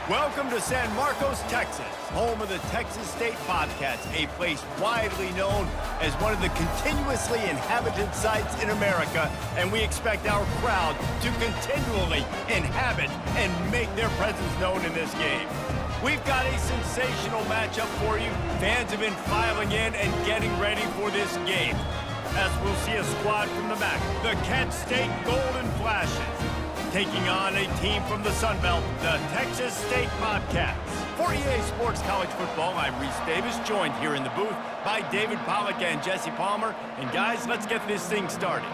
Welcome to San Marcos, Texas, home of the Texas State Bobcats, a place widely known as one of the continuously inhabited sites in America, and we expect our crowd to continually inhabit and make their presence known in this game. We've got a sensational matchup for you. Fans have been filing in and getting ready for this game. As we'll see a squad from the back, the Kent State Golden Flashes, taking on a team from the Sun Belt, the Texas State Bobcats. For EA Sports College Football, I'm Reese Davis, joined here in the booth by David Pollack and Jesse Palmer. And guys, let's get this thing started.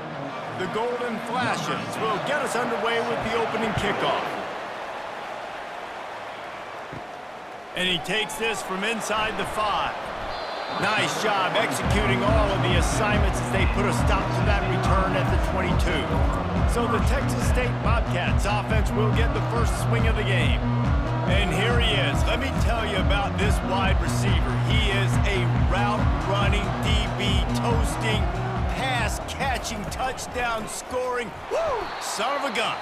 The Golden Flashes will get us underway with the opening kickoff. And he takes this from inside the 5. Nice job executing all of the assignments as they put a stop to that return at the 22. So the Texas State Bobcats offense will get the first swing of the game. And here he is. Let me tell you about this wide receiver. He is a route-running, DB, toasting, pass-catching, touchdown-scoring, son of a gun.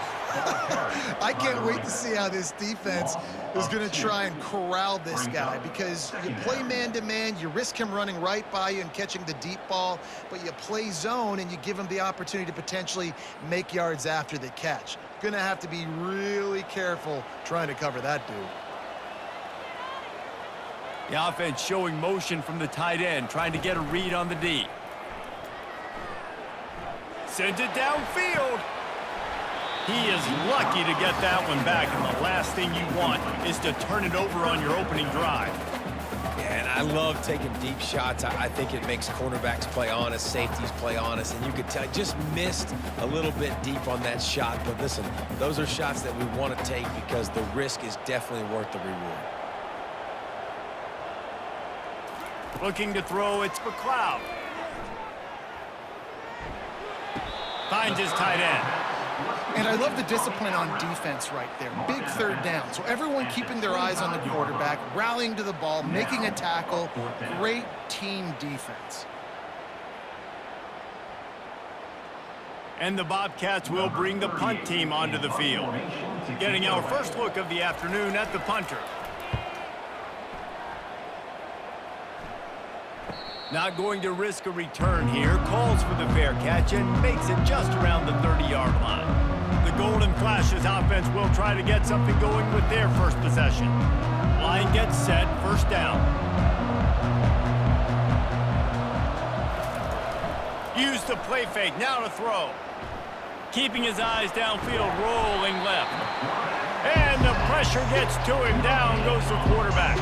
I can't wait to see how this defense is going to try and corral this guy, because you play man-to-man, you risk him running right by you and catching the deep ball, but you play zone and you give him the opportunity to potentially make yards after the catch. Going to have to be really careful trying to cover that dude. The offense showing motion from the tight end, trying to get a read on the D. Sends it downfield. He is lucky to get that one back, and the last thing you want is to turn it over on your opening drive. And I love taking deep shots. I think it makes cornerbacks play honest, safeties play honest, and you could tell just missed a little bit deep on that shot. But listen, those are shots that we want to take because the risk is definitely worth the reward. Looking to throw, it's McLeod. Finds his tight end. And I love the discipline on defense right there. Big third down. So everyone keeping their eyes on the quarterback, rallying to the ball, making a tackle. Great team defense. And the Bobcats will bring the punt team onto the field. Getting our first look of the afternoon at the punter. Not going to risk a return here. Calls for the fair catch and makes it just around the 30-yard line. The Golden Flashes offense will try to get something going with their first possession. Line gets set, first down. Use the play fake, now to throw. Keeping his eyes downfield, rolling left. And the pressure gets to him, down goes the quarterback.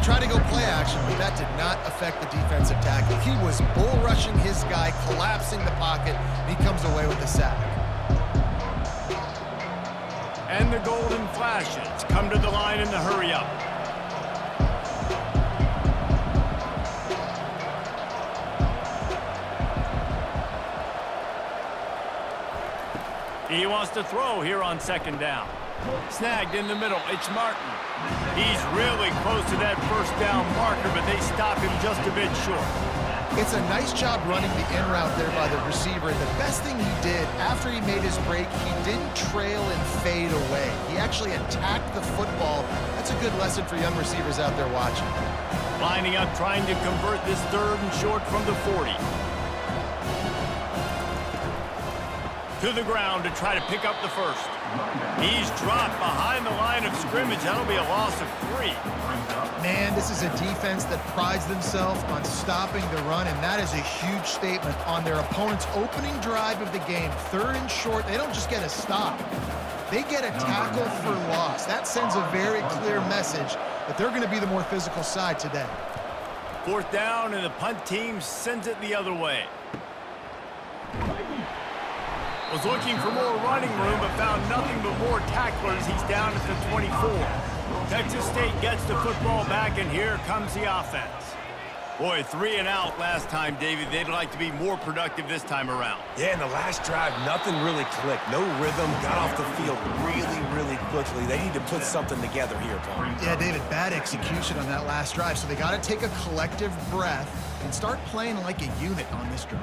Try to go play action, but that did not affect the defensive tackle. He was bull rushing his guy, collapsing the pocket, and he comes away with the sack. And the Golden Flashes come to the line in the hurry-up. He wants to throw here on second down. Snagged in the middle, it's Martin. He's really close to that first down marker, but they stop him just a bit short. It's a nice job running the in route there by the receiver, and the best thing he did after he made his break, he didn't trail and fade away. He actually attacked the football. That's a good lesson for young receivers out there watching. Lining up, trying to convert this third and short from the 40. To the ground to try to pick up the first. He's dropped behind the line of scrimmage. That'll be a loss of 3. Man, this is a defense that prides themselves on stopping the run, and that is a huge statement on their opponent's opening drive of the game. Third and short, they don't just get a stop. They get a tackle for loss. That sends a very clear message that they're going to be the more physical side today. Fourth down, and the punt team sends it the other way. Was looking for more running room, but found nothing but more tacklers. He's down at the 24. Texas State gets the football back, and here comes the offense. Boy, 3 and out last time, David. They'd like to be more productive this time around. Yeah, in the last drive, nothing really clicked. No rhythm, got off the field really quickly. They need to put something together here, Paul. Yeah, David, bad execution on that last drive, so they got to take a collective breath and start playing like a unit on this drive.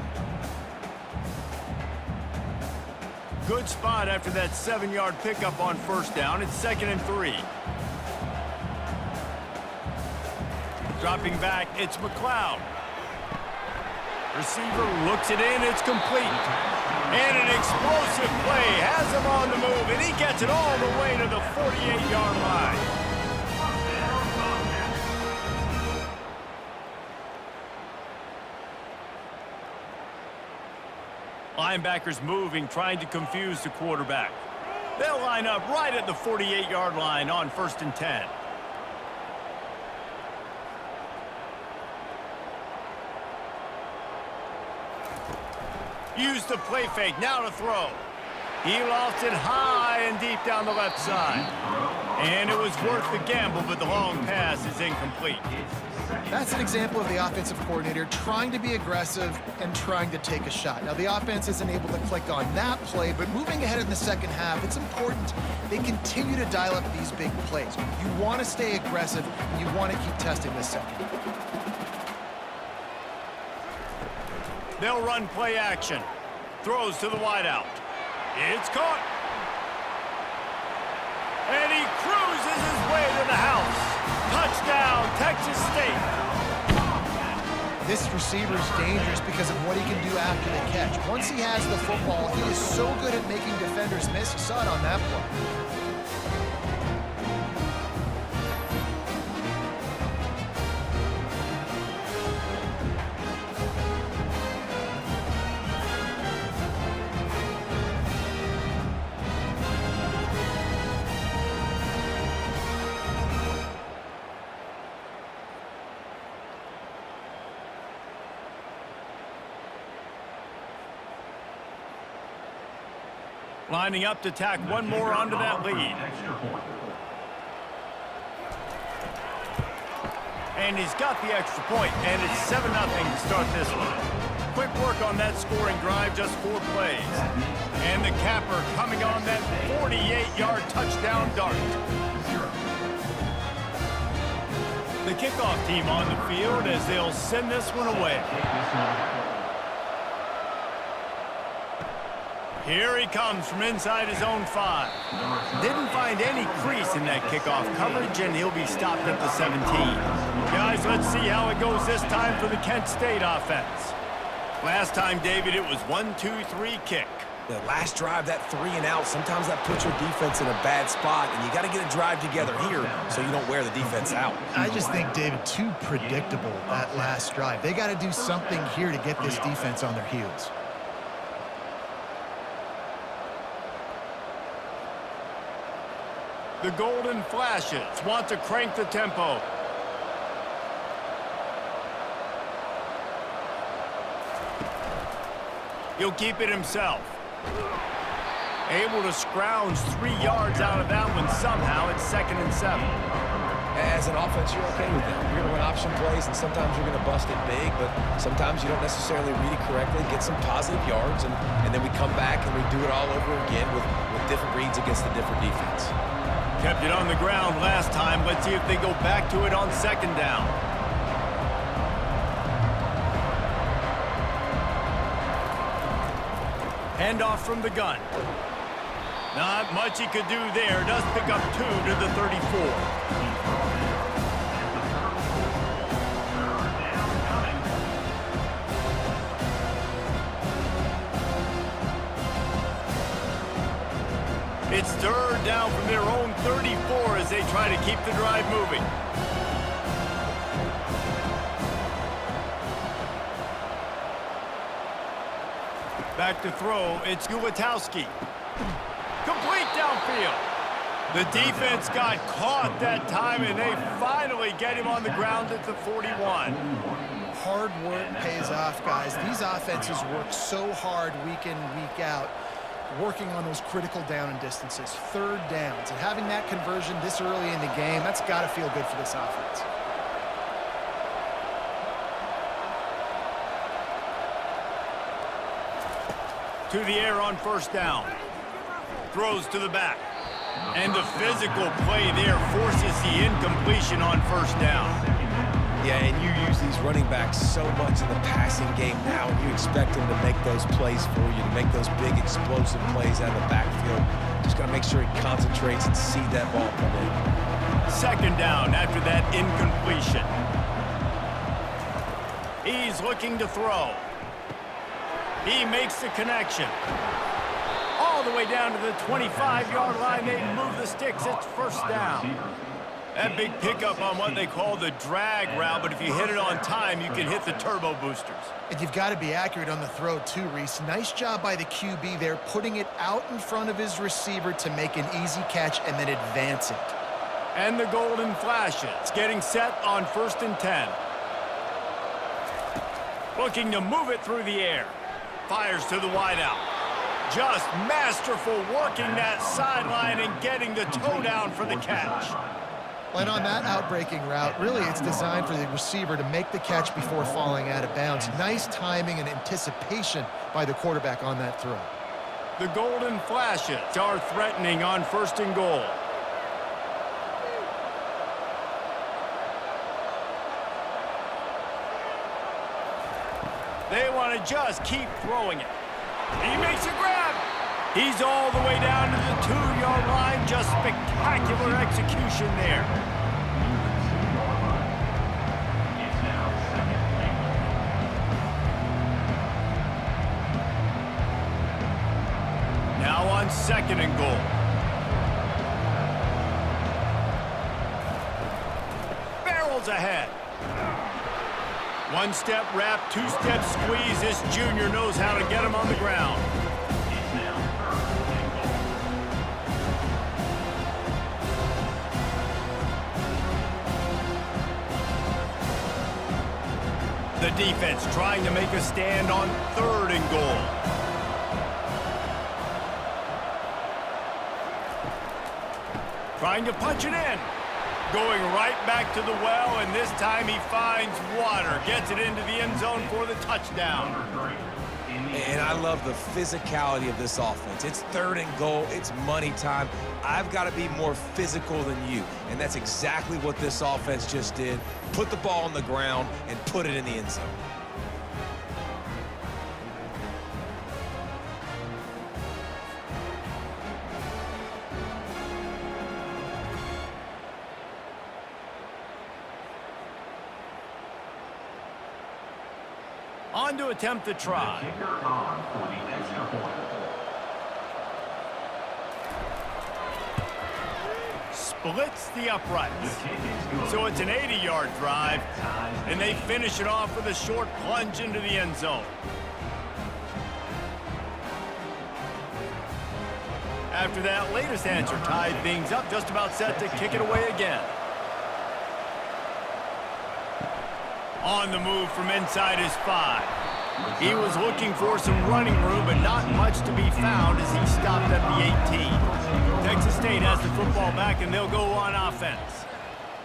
Good spot after that 7-yard pickup on first down. It's 2nd and 3. Dropping back, it's McLeod. Receiver looks it in, it's complete. And an explosive play has him on the move, and he gets it all the way to the 48-yard line. Linebackers moving, trying to confuse the quarterback. They'll line up right at the 48-yard line on 1st and 10. Use the play fake, now to throw. He lofts it high and deep down the left side. And it was worth the gamble, but the long pass is incomplete. That's an example of the offensive coordinator trying to be aggressive and trying to take a shot. Now, the offense isn't able to click on that play, but moving ahead in the second half, it's important they continue to dial up these big plays. You want to stay aggressive, and you want to keep testing this second. They'll run play action. Throws to the wideout. It's caught. And he cruises his way to the house. Touchdown, Texas State. This receiver is dangerous because of what he can do after the catch. Once he has the football, he is so good at making defenders miss. You saw it on that play. Lining up to tack one more onto that lead. And he's got the extra point, and it's 7-0 to start this one. Quick work on that scoring drive, just 4 plays. And the capper coming on that 48-yard touchdown dart. The kickoff team on the field as they'll send this one away. Here he comes from inside his own 5. Didn't find any crease in that kickoff coverage, and he'll be stopped at the 17. Guys, let's see how it goes this time for the Kent State offense. Last time, David, it was 1-2-3 kick. The last drive, that 3 and out, sometimes that puts your defense in a bad spot, and you got to get a drive together here so you don't wear the defense out. I just think, David, too predictable, that last drive. They got to do something here to get this defense on their heels. The golden flashes want to crank the tempo. He'll keep it himself. Able to scrounge 3 yards out of that one somehow. It's 2nd and 7. As an offense, you're okay with that. You're going to run option plays, and sometimes you're going to bust it big, but sometimes you don't necessarily read it correctly, get some positive yards, and then we come back and we do it all over again with different reads against the different defense. Kept it on the ground last time. Let's see if they go back to it on 2nd down. Handoff from the gun. Not much he could do there. Does pick up 2 to the 34. It's 3rd down from their own 34 as they try to keep the drive moving. Back to throw, it's Ulatowski. Complete downfield. The defense got caught that time, and they finally get him on the ground at the 41. Hard work pays off, guys. These offenses work so hard week in, week out, working on those critical down and distances, 3rd downs. And having that conversion this early in the game, that's got to feel good for this offense. To the air on 1st down. Throws to the back. And the physical play there forces the incompletion on 1st down. Yeah, and you use these running backs so much in the passing game now, and you expect them to make those plays for you, to make those big explosive plays out of the backfield. Just got to make sure he concentrates and see that ball come in. 2nd down after that incompletion. He's looking to throw. He makes the connection. All the way down to the 25-yard line. They move the sticks. It's first down. That big pickup on what they call the drag route, but if you hit it on time, you can hit the turbo boosters. And you've got to be accurate on the throw too, Reese. Nice job by the QB there, putting it out in front of his receiver to make an easy catch and then advance it. And the golden flashes, getting set on 1st and 10. Looking to move it through the air. Fires to the wideout. Just masterful working that sideline and getting the toe down for the catch. And on that outbreaking route, really it's designed for the receiver to make the catch before falling out of bounds. Nice timing and anticipation by the quarterback on that throw. The golden flashes are threatening on 1st and goal. They want to just keep throwing it. He makes a grab. He's all the way down to the 2-yard line. Just spectacular execution there. Now on 2nd and goal. Barrels ahead. 1-step wrap, 2-step squeeze. This junior knows how to get him on the ground. The defense trying to make a stand on 3rd and goal. Trying to punch it in. Going right back to the well, and this time he finds water. Gets it into the end zone for the touchdown. And I love the physicality of this offense. It's 3rd and goal. It's money time. I've got to be more physical than you. And that's exactly what this offense just did. Put the ball on the ground and put it in the end zone. On to attempt the try. Splits the uprights. So it's an 80-yard drive, and they finish it off with a short plunge into the end zone. After that latest answer tied things up, just about set to kick it away again. On the move from inside his 5. He was looking for some running room, but not much to be found as he stopped at the 18. Texas State has the football back, and they'll go on offense.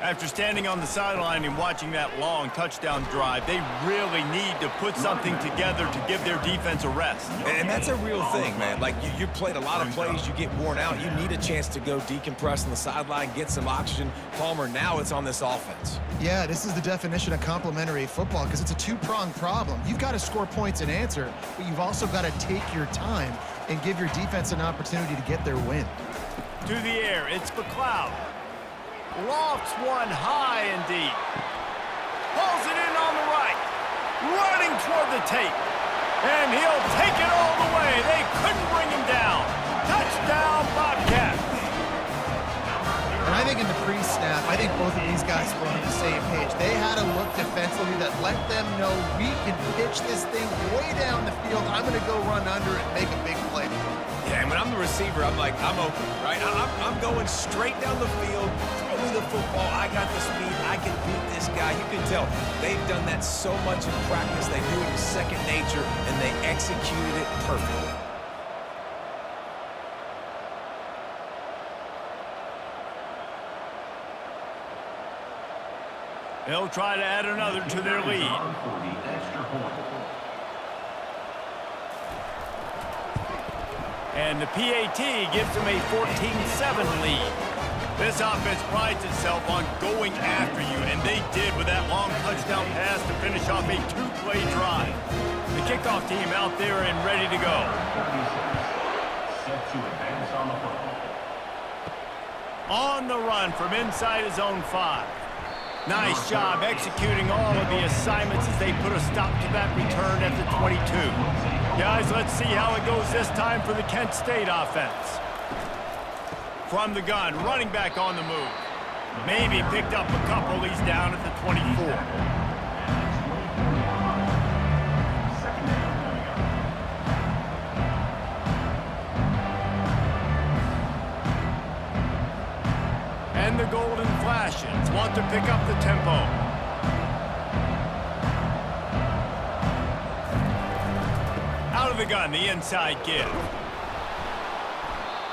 After standing on the sideline and watching that long touchdown drive, they really need to put something together to give their defense a rest. And that's a real thing, man. Like, you played a lot of plays, you get worn out, you need a chance to go decompress on the sideline, get some oxygen. Palmer, now it's on this offense. Yeah, this is the definition of complementary football because it's a two-pronged problem. You've got to score points and answer, but you've also got to take your time and give your defense an opportunity to get their win. To the air, it's McLeod. Lofts one high and deep. Pulls it in on the right. Running toward the tape. And he'll take it all the way. They couldn't bring him down. Touchdown, Bobcats. And I think in the pre-snap, I think both of these guys were on the same page. They had a look defensively that let them know we can pitch this thing way down the field. I'm going to go run under and make a big play. Yeah, and when I'm the receiver, I'm like, I'm open, right? I'm going straight down the field, throw me the football. I got the speed. I can beat this guy. You can tell they've done that so much in practice. They knew it was second nature, and they executed it perfectly. They'll try to add another to their lead. And the PAT gives them a 14-7 lead. This offense prides itself on going after you, and they did with that long touchdown pass to finish off a 2-play drive. The kickoff team out there and ready to go. On the run from inside his own 5. Nice job executing all of the assignments as they put a stop to that return at the 22. Guys, let's see how it goes this time for the Kent State offense. From the gun, running back on the move. Maybe picked up a couple. He's down at the 24. And the Golden Flashes want to pick up the tempo. Out of the gun, the inside give.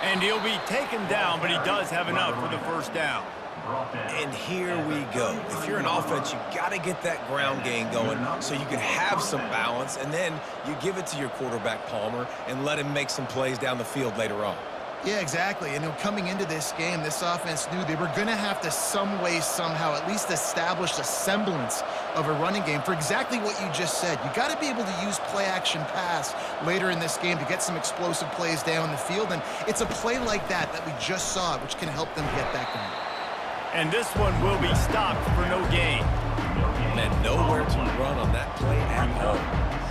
And he'll be taken down, but he does have enough for the first down. And here we go. If you're an offense, you got to get that ground game going so you can have some balance, and then you give it to your quarterback, Palmer, and let him make some plays down the field later on. Yeah, exactly. And coming into this game, this offense knew they were going to have to some way, somehow, at least establish a semblance of a running game for exactly what you just said. You got to be able to use play-action pass later in this game to get some explosive plays down the field. And it's a play like that we just saw, which can help them get that going. And this one will be stopped for no gain. And nowhere to run on that play at all.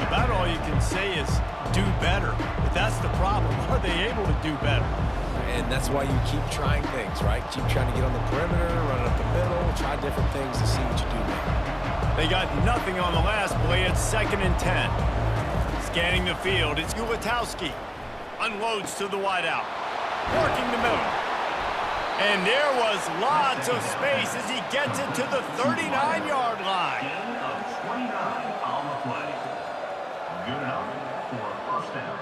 About all you can say is do better. But that's the problem. Are they able to do better? And that's why you keep trying things, right? Keep trying to get on the perimeter, run it up the middle, try different things to see what you do now. They got nothing on the last play. It's 2nd and 10. Scanning the field, it's Gulatowski. Unloads to the wideout. Working the middle. And there was lots of space as he gets it to the 39-yard line. On the play. Good enough for a first down.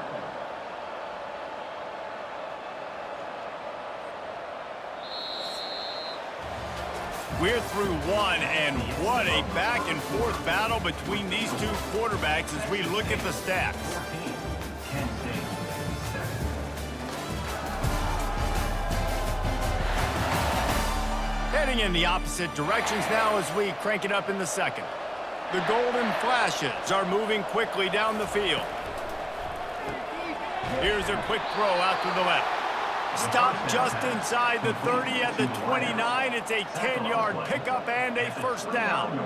We're through one, and what a back-and-forth battle between these two quarterbacks as we look at the stats. Kent State. Heading in the opposite directions now as we crank it up in the second. The Golden Flashes are moving quickly down the field. Here's a quick throw out to the left. Stop just inside the 30 at the 29. It's a 10-yard pickup and a first down.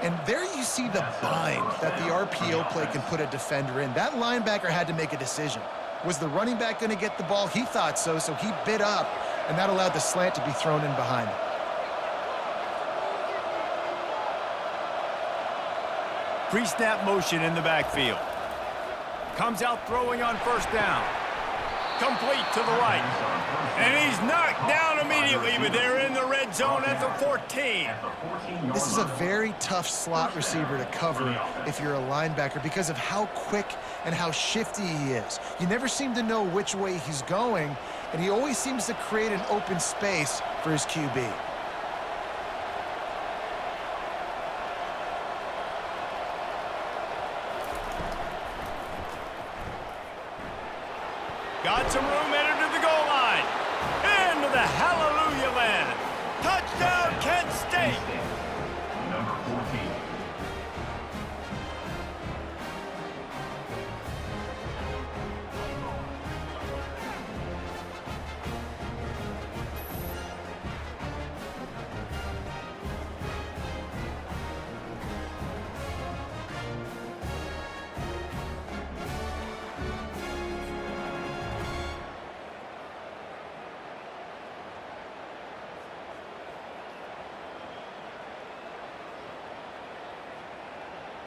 And there you see the bind that the RPO play can put a defender in. That linebacker had to make a decision. Was the running back going to get the ball? He thought so, so he bit up, and that allowed the slant to be thrown in behind him. Pre-snap motion in the backfield. Comes out throwing on first down. Complete to the right. And he's knocked down immediately, but they're in the red zone at the 14. This is a very tough slot receiver to cover if you're a linebacker because of how quick and how shifty he is. You never seem to know which way he's going, and he always seems to create an open space for his QB. Got some room, entered to the goal line. Into the hallelujah land. Touchdown, Kent State. Number 14.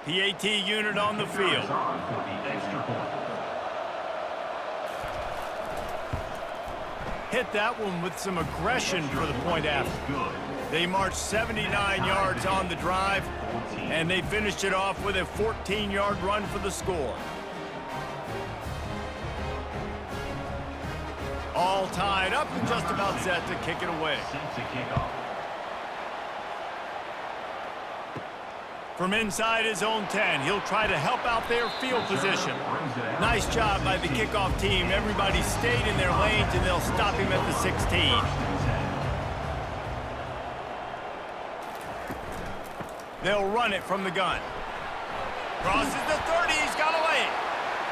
PAT unit on the field. Hit that one with some aggression for the point after. They marched 79 yards on the drive, and they finished it off with a 14-yard run for the score. All tied up and just about set to kick it away. From inside his own 10, he'll try to help out their field position. Nice job by the kickoff team. Everybody stayed in their lanes, and they'll stop him at the 16. They'll run it from the gun. Crosses the 30, he's got away.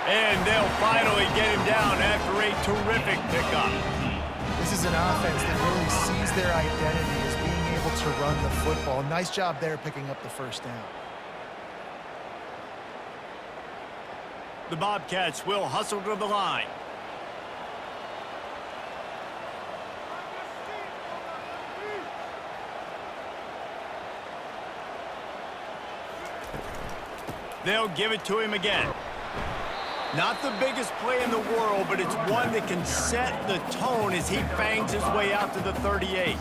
And they'll finally get him down after a terrific pickup. This is an offense that really sees their identity as being able to run the football. Nice job there picking up the first down. The Bobcats will hustle to the line. They'll give it to him again. Not the biggest play in the world, but it's one that can set the tone as he bangs his way out to the 38.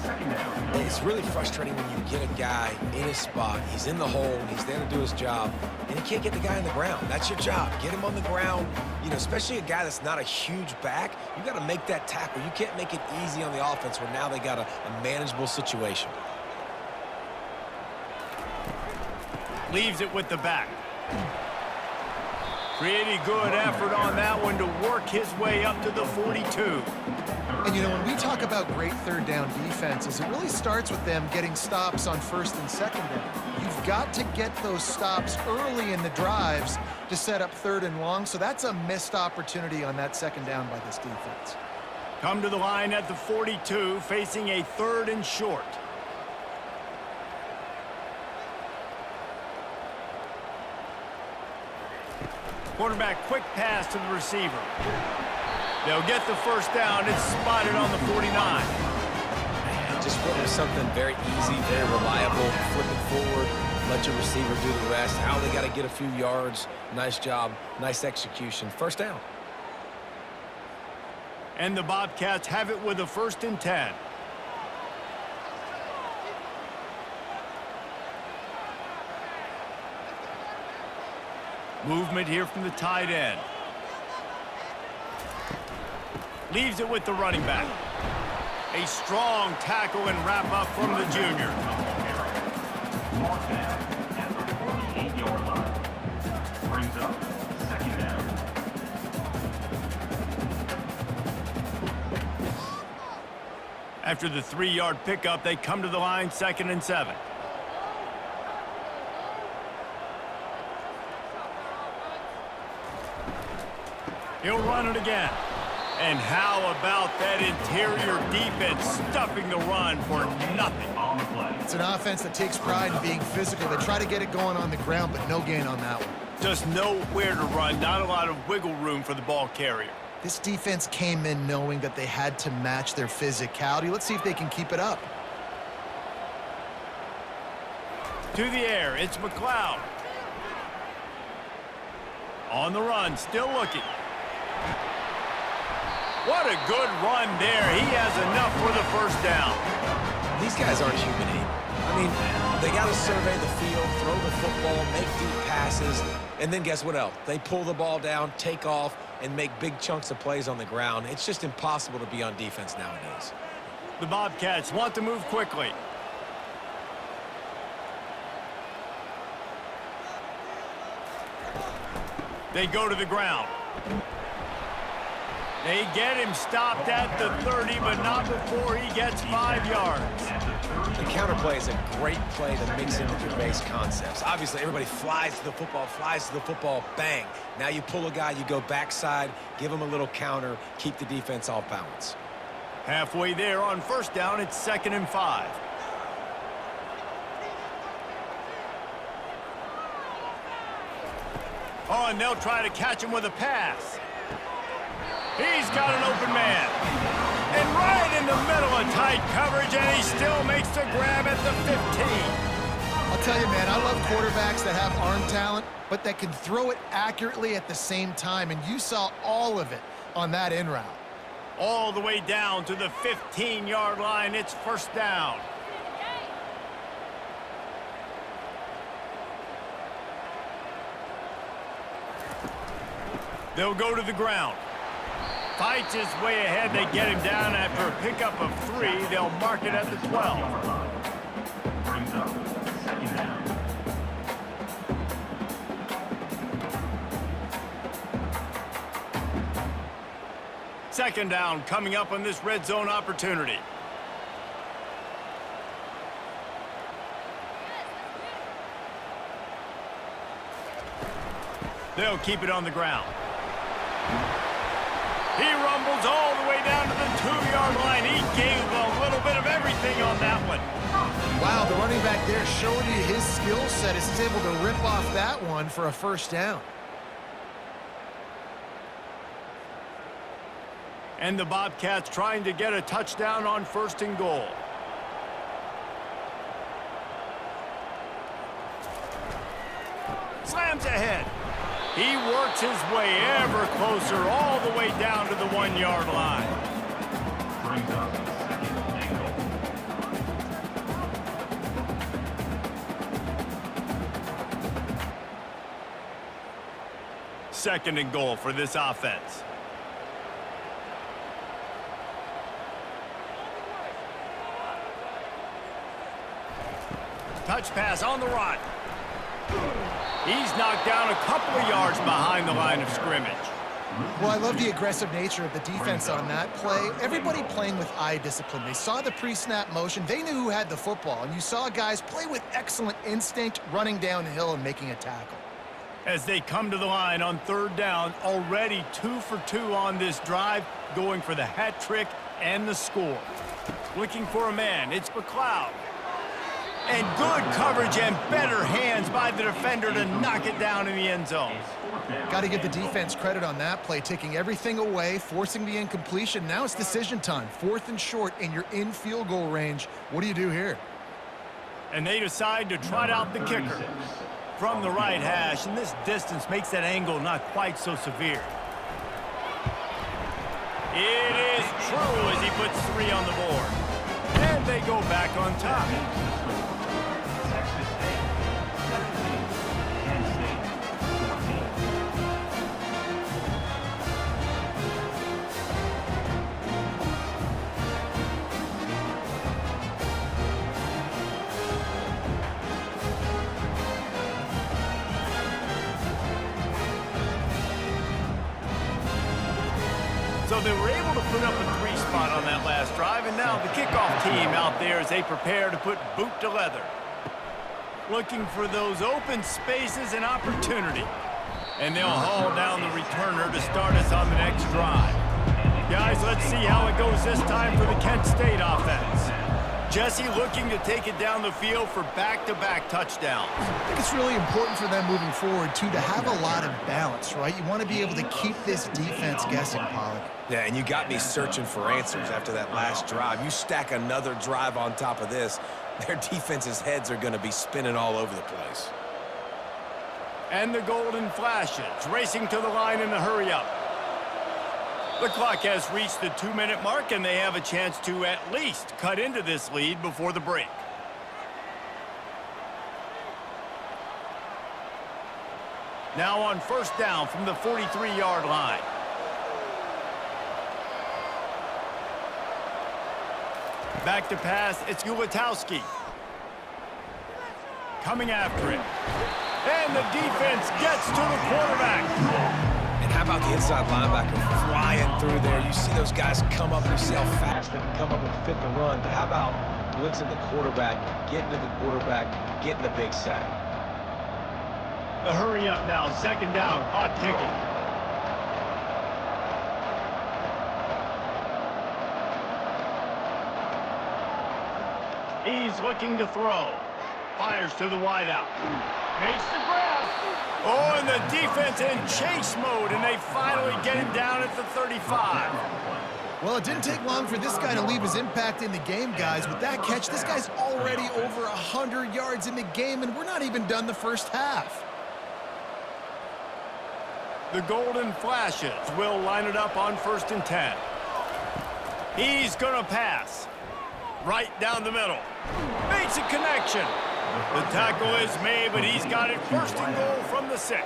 It's really frustrating when you get a guy in his spot. He's in the hole, he's there to do his job, and he can't get the guy on the ground. That's your job. Get him on the ground. You know, especially a guy that's not a huge back, you got to make that tackle. You can't make it easy on the offense where now they got a manageable situation. Leaves it with the back. Pretty good effort on that one to work his way up to the 42. And, you know, when we talk about great third down defenses, it really starts with them getting stops on first and second down. You've got to get those stops early in the drives to set up third and long, so that's a missed opportunity on that second down by this defense. Come to the line at the 42, facing a third and short. Quarterback quick pass to the receiver. They'll get the first down. It's spotted on the 49. Man, just put with something very easy, very reliable. Flip it forward, let your receiver do the rest. How they got to get a few yards. Nice job, nice execution. First down. And the Bobcats have it with a 1st and 10. Movement here from the tight end. Leaves it with the running back. A strong tackle and wrap up from the junior. Mark down at the 48-yard line. Brings up 2nd down. After the 3-yard pickup, they come to the line 2nd and 7. He'll run it again. And how about that interior defense stuffing the run for nothing? On the play. It's an offense that takes pride in being physical. They try to get it going on the ground, but no gain on that one. Just nowhere to run, not a lot of wiggle room for the ball carrier. This defense came in knowing that they had to match their physicality. Let's see if they can keep it up. To the air, it's McLeod. On the run, still looking. What a good run there. He has enough for the first down. These guys aren't human aid. I mean, they got to survey the field, throw the football, make deep passes, and then guess what else? They pull the ball down, take off, and make big chunks of plays on the ground. It's just impossible to be on defense nowadays. The Bobcats want to move quickly. They go to the ground. They get him stopped at the 30, but not before he gets 5 yards. The counter play is a great play to mix in with your base concepts. Obviously, everybody flies to the football, bang. Now you pull a guy, you go backside, give him a little counter, keep the defense off balance. Halfway there on first down, it's 2nd and 5. Oh, and they'll try to catch him with a pass. He's got an open man. And right in the middle of tight coverage, and he still makes the grab at the 15. I'll tell you, man, I love quarterbacks that have arm talent, but that can throw it accurately at the same time, and you saw all of it on that in route. All the way down to the 15-yard line. It's first down. They'll go to the ground. Fights his way ahead. They get him down after a pickup of 3. They'll mark it at the 12. Brings up 2nd down. Second down coming up on this red zone opportunity. They'll keep it on the ground. He rumbles all the way down to the 2-yard line. He gave a little bit of everything anything on that one. Wow, the running back there showing you his skill set is able to rip off that one for a first down. And the Bobcats trying to get a touchdown on 1st and goal. Slams ahead. He works his way ever closer all the way down to the 1-yard line. Brings up 2nd and goal for this offense. Touch pass on the run. He's knocked down a couple of yards behind the line of scrimmage. Well, I love the aggressive nature of the defense on that play. Everybody playing with eye discipline. They saw the pre-snap motion. They knew who had the football. And you saw guys play with excellent instinct, running downhill and making a tackle. As they come to the line on 3rd down, already 2 for 2 on this drive, going for the hat trick and the score. Looking for a man, it's McLeod. And good coverage and better hands by the defender to knock it down in the end zone. Got to give the defense credit on that play, taking everything away, forcing the incompletion. Now it's decision time. 4th and short, and you're in field goal range. What do you do here? And they decide to trot out the kicker from the right hash, and this distance makes that angle not quite so severe. It is true as he puts 3 on the board. And they go back on top. So they were able to put up a 3 spot on that last drive, and now the kickoff team out there as they prepare to put boot to leather. Looking for those open spaces and opportunity. And they'll haul down the returner to start us on the next drive. Guys, let's see how it goes this time for the Kent State offense. Jesse looking to take it down the field for back-to-back touchdowns. I think it's really important for them moving forward, too, to have a lot of balance, right? You want to be able to keep this defense guessing, Pollock. Yeah, and you got me searching for answers after that last drive. You stack another drive on top of this, their defense's heads are going to be spinning all over the place. And the golden flashes, racing to the line in a hurry-up. The clock has reached the 2-minute mark, and they have a chance to at least cut into this lead before the break. Now on 1st down from the 43-yard line. Back to pass, it's Ulatowski. Coming after it. And the defense gets to the quarterback. And how about the inside linebacker flying through there? You see those guys come up, you see how fast they can come up and fit the run. But how about blitzing the quarterback, getting to the quarterback, getting the big sack? A hurry up now, 2nd down, hot kicking. He's looking to throw. Fires to the wideout. Makes the grab. Oh, and the defense in chase mode, and they finally get him down at the 35. Well, it didn't take long for this guy to leave his impact in the game, guys. With that catch, this guy's already over 100 yards in the game, and we're not even done the first half. The golden flashes will line it up on 1st and 10. He's going to pass. Right down the middle. Makes a connection. The tackle is made, but he's got it 1st and goal from the 6.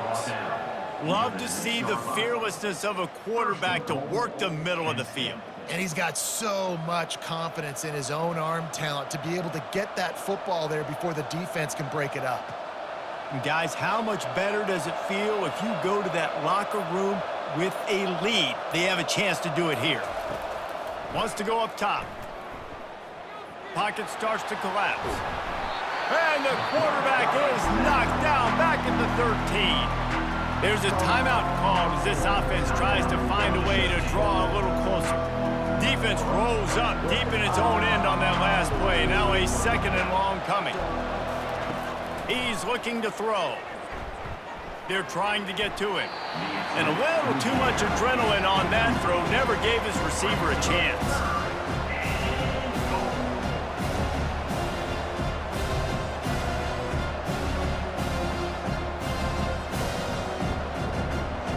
Love to see the fearlessness of a quarterback to work the middle of the field. And he's got so much confidence in his own arm talent to be able to get that football there before the defense can break it up. And guys, how much better does it feel if you go to that locker room with a lead? They have a chance to do it here. Wants to go up top. Pocket starts to collapse. And the quarterback is knocked down back at the 13. There's a timeout called as this offense tries to find a way to draw a little closer. Defense rolls up deep in its own end on that last play. play. Now a 2nd and long coming. He's looking to throw. They're trying to get to him. And a little too much adrenaline on that throw never gave his receiver a chance.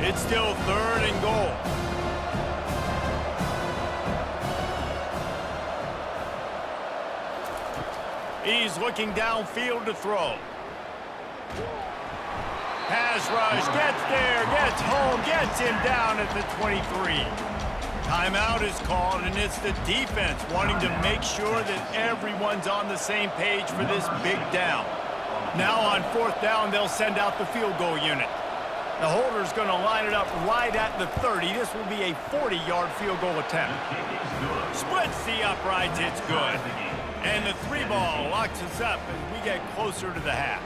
It's still 3rd and goal. He's looking downfield to throw. Pass rush, gets there, gets home, gets him down at the 23. Timeout is called, and it's the defense wanting to make sure that everyone's on the same page for this big down. Now on 4th down, they'll send out the field goal unit. The holder's going to line it up right at the 30. This will be a 40-yard field goal attempt. Splits the uprights, it's good. And the 3-ball locks us up as we get closer to the half.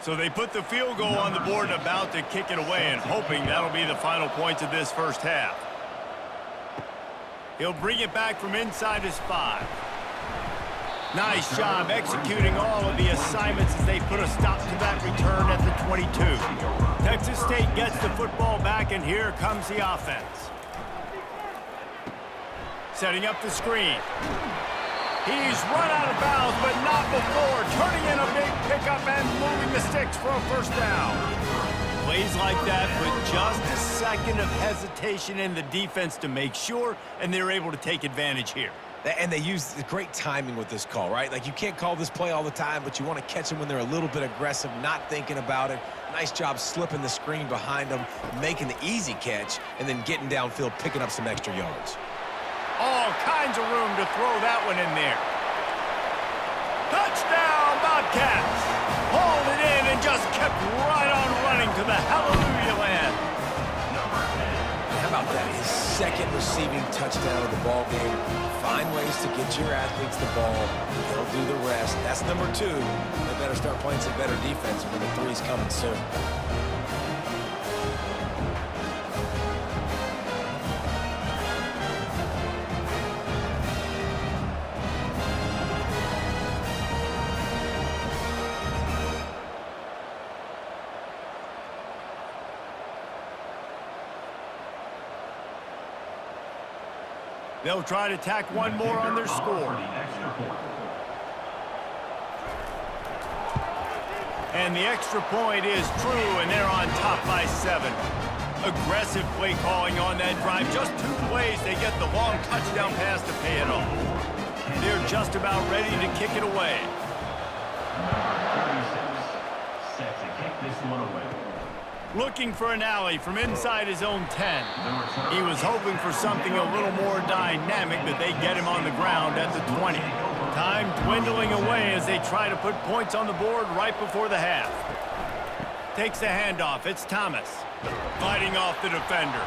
So they put the field goal on the board and about to kick it away, and hoping that'll be the final points of this first half. He'll bring it back from inside his 5. Nice job executing all of the assignments as they put a stop to that return at the 22. Texas State gets the football back, and here comes the offense. Setting up the screen. He's run out of bounds, but not before turning in a big pickup and moving the sticks for a 1st down. Plays like that with just a second of hesitation in the defense to make sure, and they're able to take advantage here. And they use the great timing with this call, right? Like, you can't call this play all the time, but you want to catch them when they're a little bit aggressive, not thinking about it. Nice job slipping the screen behind them, making the easy catch, and then getting downfield, picking up some extra yards. All kinds of room to throw that one in there. Touchdown, Bobcats! Hauled it in and just kept right on running to the hallelujah land. How about that? His 2nd receiving touchdown of the ball game. Find ways to get your athletes the ball. They'll do the rest. That's number 2. They better start playing some better defense when the 3's coming soon. They'll try to tack one more on their score. And the extra point is true, and they're on top by 7. Aggressive play calling on that drive. Just 2 plays, they get the long touchdown pass to pay it off. They're just about ready to kick it away. Number 36, set to kick this one away. Looking for an alley from inside his own 10. He was hoping for something a little more dynamic, but they get him on the ground at the 20. Time dwindling away as they try to put points on the board right before the half. Takes the handoff. It's Thomas. Fighting off the defender.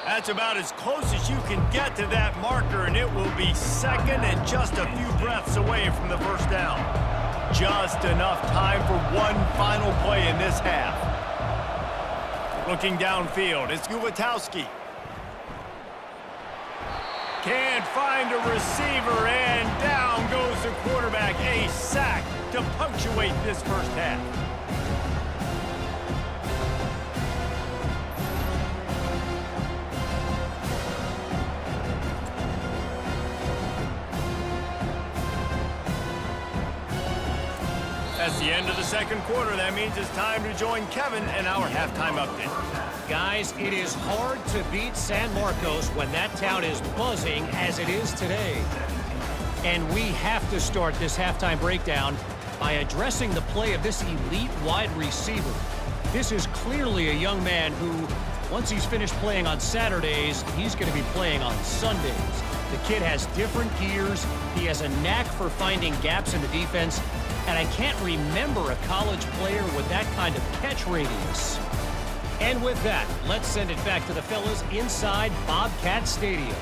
That's about as close as you can get to that marker, and it will be 2nd and just a few breaths away from the 1st down. Just enough time for one final play in this half. Looking downfield, it's Gulatowski. Can't find a receiver, and down goes the quarterback. A sack to punctuate this first half. That's the end of the 2nd quarter. That means it's time to join Kevin and our halftime update. Guys, it is hard to beat San Marcos when that town is buzzing as it is today. And we have to start this halftime breakdown by addressing the play of this elite wide receiver. This is clearly a young man who, once he's finished playing on Saturdays, he's going to be playing on Sundays. The kid has different gears. He has a knack for finding gaps in the defense. And I can't remember a college player with that kind of catch radius. And with that, let's send it back to the fellas inside Bobcat Stadium.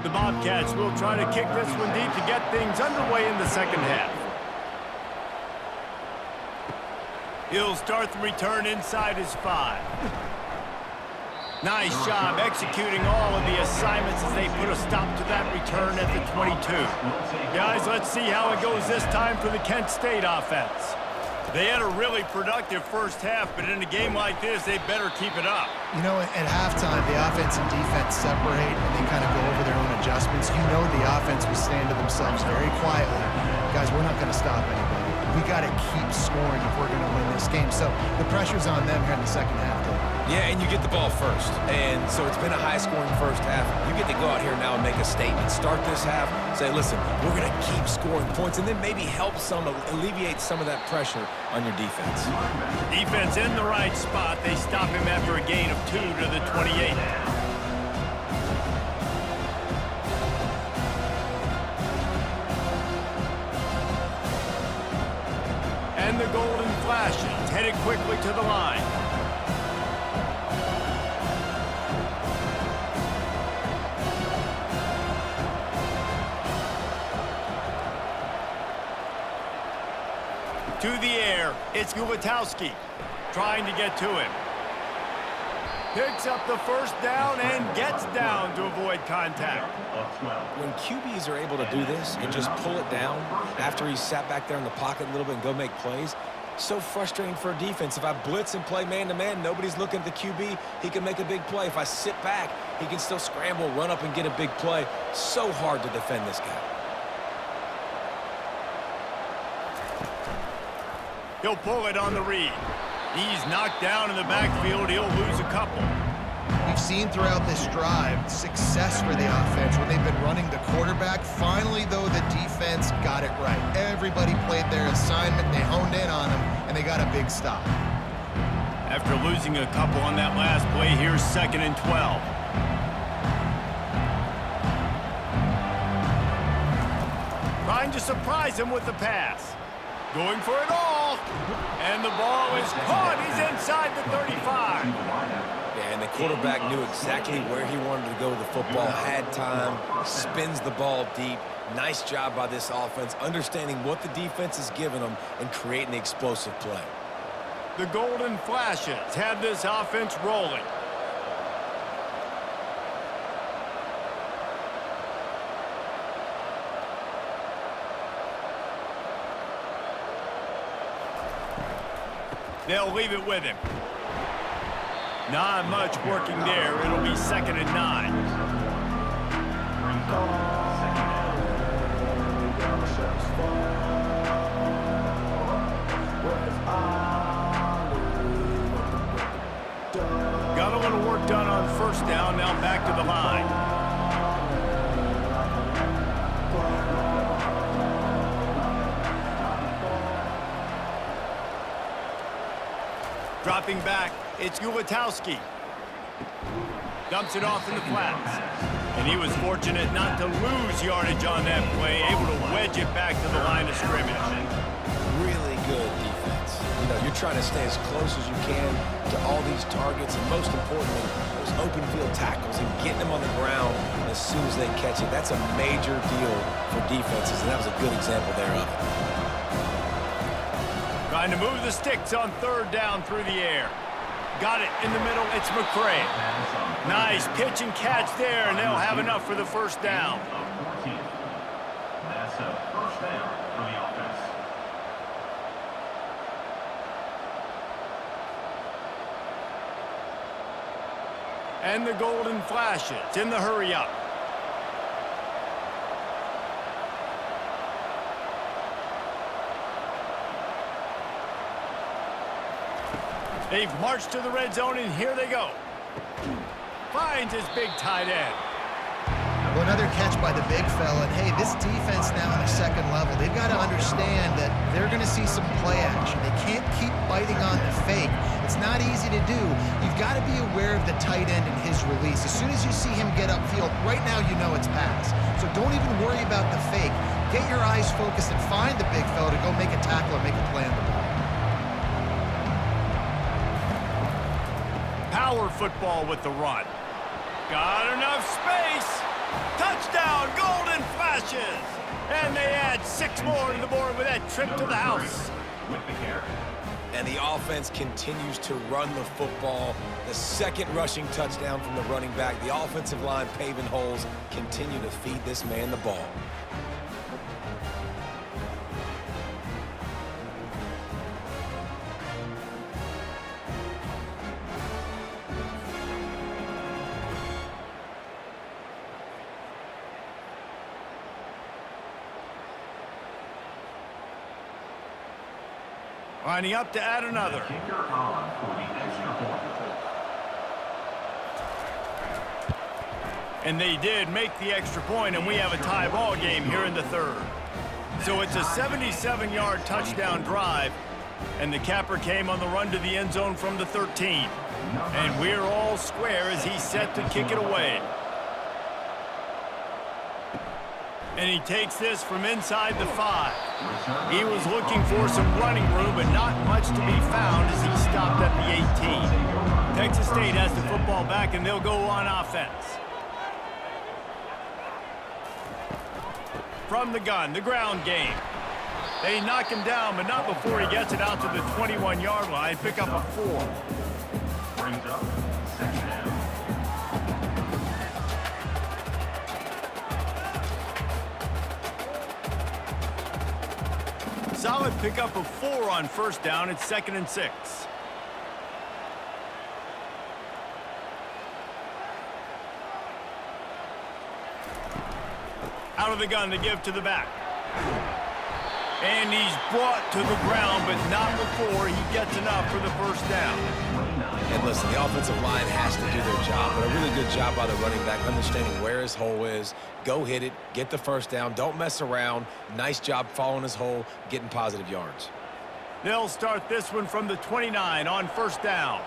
The Bobcats will try to kick this one deep to get things underway in the second half. He'll start the return inside his 5. Nice job executing all of the assignments as they put a stop to that return at the 22. Guys, let's see how it goes this time for the Kent State offense. They had a really productive first half, but in a game like this, they better keep it up. You know, at halftime, the offense and defense separate, and they kind of go over their own adjustments. You know the offense was saying to themselves very quietly, guys, we're not going to stop anybody. We got to keep scoring if we're going to win this game. So the pressure's on them here in the second half, though. Yeah, and you get the ball first. And so it's been a high-scoring first half. You get to go out here now and make a statement. Start this half, say, listen, we're going to keep scoring points, and then maybe help alleviate some of that pressure on your defense. Defense in the right spot. They stop him after a gain of 2 to the 28. And the Golden Flashes headed quickly to the line. To the air, it's Gulitowski trying to get to him. Picks up the first down and gets down to avoid contact. When QBs are able to do this and just pull it down after he's sat back there in the pocket a little bit and go make plays, so frustrating for a defense. If I blitz and play man-to-man, nobody's looking at the QB, he can make a big play. If I sit back, he can still scramble, run up and get a big play. So hard to defend this guy. He'll pull it on the read. He's knocked down in the backfield. He'll lose a couple. We've seen throughout this drive success for the offense when they've been running the quarterback. Finally, though, the defense got it right. Everybody played their assignment. They honed in on them, and they got a big stop. After losing a couple on that last play, here's 2nd and 12. Trying to surprise him with the pass. Going for it all. And the ball is caught. He's inside the 35. Yeah, and the quarterback knew exactly where he wanted to go with the football, had time, spins the ball deep. Nice job by this offense, understanding what the defense is giving them and creating the explosive play. The Golden Flashes have this offense rolling. They'll leave it with him. Not much working there. It'll be 2nd and 9. Got a little work done on first down. Now back to the line. Dropping back, it's Gulitowski. Dumps it off in the flats. And he was fortunate not to lose yardage on that play, able to wedge it back to the line of scrimmage. Really good defense. You know, you're trying to stay as close as you can to all these targets, and most importantly, those open field tackles and getting them on the ground as soon as they catch it. That's a major deal for defenses, and that was a good example there of it. Trying to move the sticks on 3rd down through the air. Got it in the middle. It's McCray. Nice pitch and catch there, and they'll have enough for the first down. That's a first down for the offense. And the Golden Flashes in the hurry-up. They've marched to the red zone, and here they go. finds his big tight end. Well, another catch by the big fella. And, hey, this defense now on the second level, they've got to understand that they're going to see some play action. They can't keep biting on the fake. It's not easy to do. You've got to be aware of the tight end and his release. As soon as you see him get upfield, right now you know it's pass. So don't even worry about the fake. Get your eyes focused and find the big fella to go make a tackle or make a play on the ball. Power football with the run. Got enough space. Touchdown, Golden Flashes. And they add 6 more to the board with that trip to the house. And the offense continues to run the football. The second rushing touchdown from the running back. The offensive line paving holes. Continue to feed this man the ball. Lining up to add another. Kicker on for the extra point. And they did make the extra point, and we have a tie ball game here in the third. So it's a 77-yard touchdown drive, and the capper came on the run to the end zone from the 13. And we're all square as he's set to kick it away. And he takes this from inside the 5. He was looking for some running room, but not much to be found as he stopped at the 18. Texas State has the football back, and they'll go on offense. From the gun, the ground game. They knock him down, but not before he gets it out to the 21-yard line. Pick up a 4. Brings up second down. Solid pickup of 4 on first down. It's 2nd and 6. Out of the gun to give to the back. And he's brought to the ground, but not before he gets enough for the first down. And listen, the offensive line has to do their job, but a really good job by the running back, understanding where his hole is. Go hit it, get the first down, don't mess around. Nice job following his hole, getting positive yards. They'll start this one from the 29 on first down.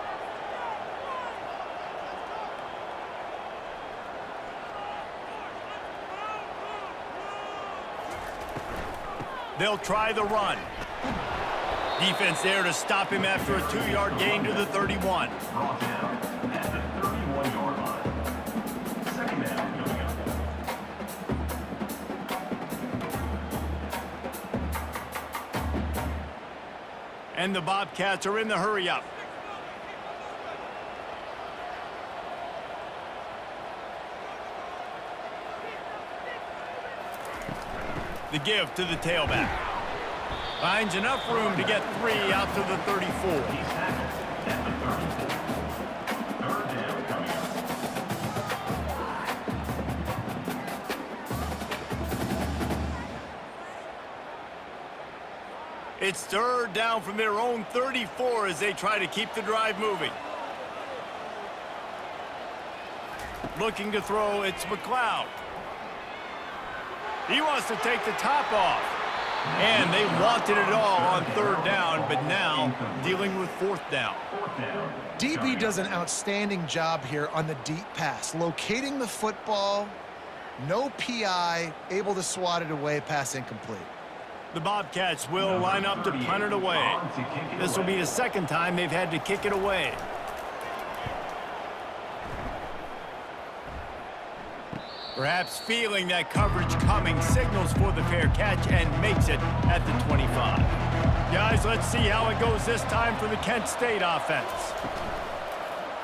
They'll try the run. Defense there to stop him after a 2-yard gain to the 31. Brought down at the 31-yard line. Second down coming up. And the Bobcats are in the hurry-up. The give to the tailback. Finds enough room to get 3 out to the 34. He's tackled at the 34. Third down coming up. It's third down from their own 34 as they try to keep the drive moving. Looking to throw, it's McLeod. He wants to take the top off. And they wanted it all on third down, but now dealing with fourth down. DB does an outstanding job here on the deep pass, locating the football, no PI, able to swat it away, pass incomplete. The Bobcats will line up to punt it away. This will be the second time they've had to kick it away. Perhaps feeling that coverage coming, signals for the fair catch and makes it at the 25. Guys, let's see how it goes this time for the Kent State offense.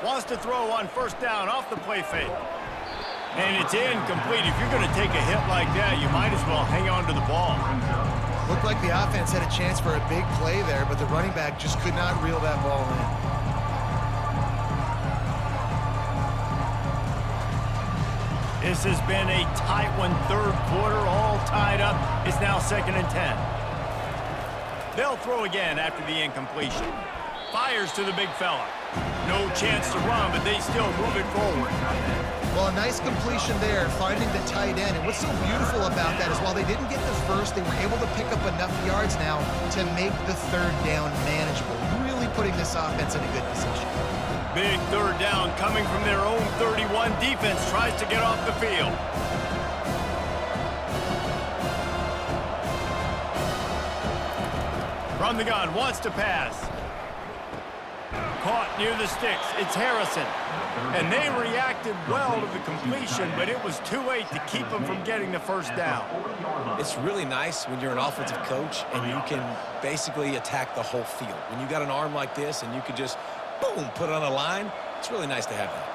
Wants to throw on first down off the play fake. And it's incomplete. If you're going to take a hit like that, you might as well hang on to the ball. Looked like the offense had a chance for a big play there, but the running back just could not reel that ball in. This has been a tight one, third quarter, all tied up. It's now 2nd and 10. They'll throw again after the incompletion. Fires to the big fella. No chance to run, but they still move it forward. Well, a nice completion there, finding the tight end. And what's so beautiful about that is while they didn't get the first, they were able to pick up enough yards now to make the third down manageable, really putting this offense in a good position. Big third down coming from their own 31. Defense tries to get off the field. From the gun, wants to pass. Caught near the sticks. It's Harrison. And they reacted well to the completion, but it was too late to keep them from getting the first down. It's really nice when you're an offensive coach and you can basically attack the whole field. When you got an arm like this and you can just, boom, put it on a line, it's really nice to have that.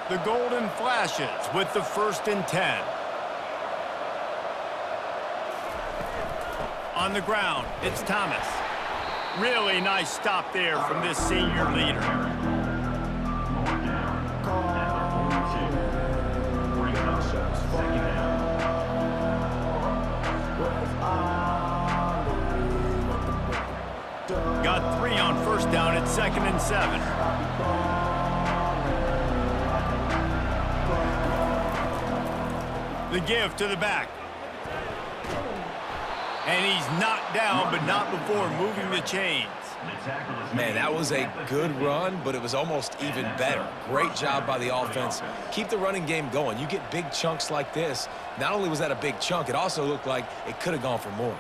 The Golden Flashes with the 1st and 10. On the ground, it's Thomas. Really nice stop there from this senior leader. Got 3 on 1st down at 2nd and 7. The give to the back. And he's knocked down, but not before moving the chains. Man, that was a good run, but it was almost even better. Great job by the offense. Keep the running game going. You get big chunks like this. Not only was that a big chunk, it also looked like it could have gone for more.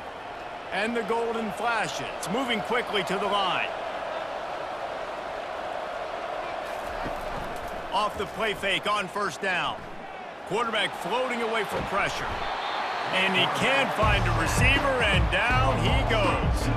And the Golden Flashes moving quickly to the line. Off the play fake on 1st down. Quarterback floating away from pressure. And he can't find a receiver, and down he goes.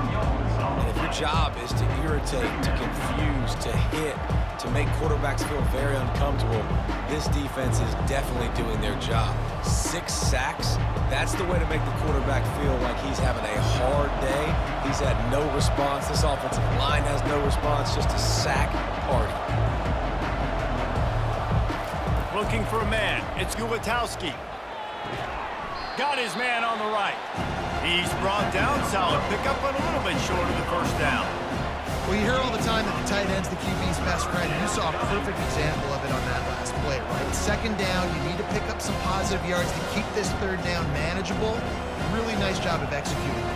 And if your job is to irritate, to confuse, to hit, to make quarterbacks feel very uncomfortable, this defense is definitely doing their job. 6 sacks, that's the way to make the quarterback feel like he's having a hard day. He's had no response. This offensive line has no response, just a sack party. Looking for a man. It's Gulitowski. Got his man on the right. He's brought down. Solid pickup, but a little bit short of the 1st down. Well, you hear all the time that the tight end's the QB's best friend. You saw a perfect example of it on that last play, right? 2nd down, you need to pick up some positive yards to keep this 3rd down manageable. Really nice job of executing.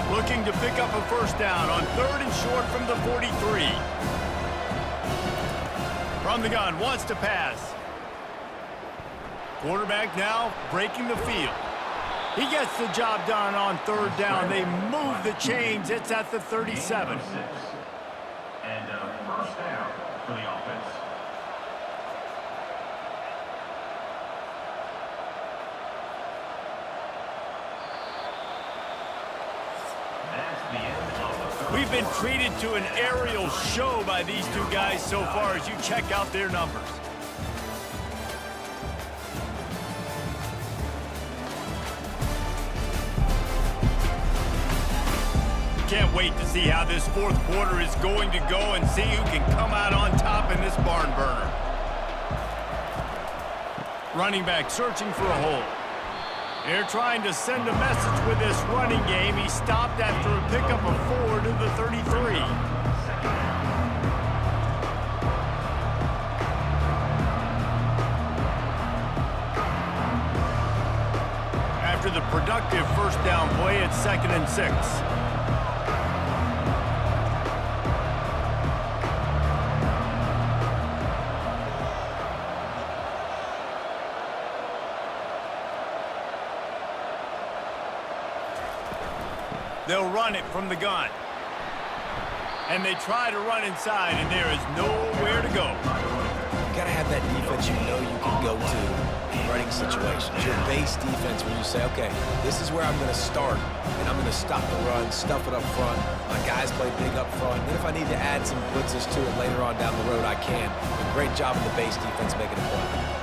Looking to pick up a 1st down on 3rd and short from the 43. From the gun, wants to pass. Quarterback now breaking the field. He gets the job done on 3rd down. They move the chains. It's at the 37. And 1st down for the offense. That's the end of the We've been treated to an aerial show by these 2 guys so far as you check out their numbers. Can't wait to see how this 4th quarter is going to go and see who can come out on top in this barn burner. Running back searching for a hole. They're trying to send a message with this running game. He stopped after a pickup of 4 to the 33. After the productive 1st down play, it's 2nd and 6. They'll run it from the gun. And they try to run inside, and there is nowhere to go. You got to have that defense you know you can go to in running situations. Your base defense when you say, okay, this is where I'm going to start, and I'm going to stop the run, stuff it up front. My guys play big up front. Then if I need to add some blitzes to it later on down the road, I can. A great job of the base defense making a play.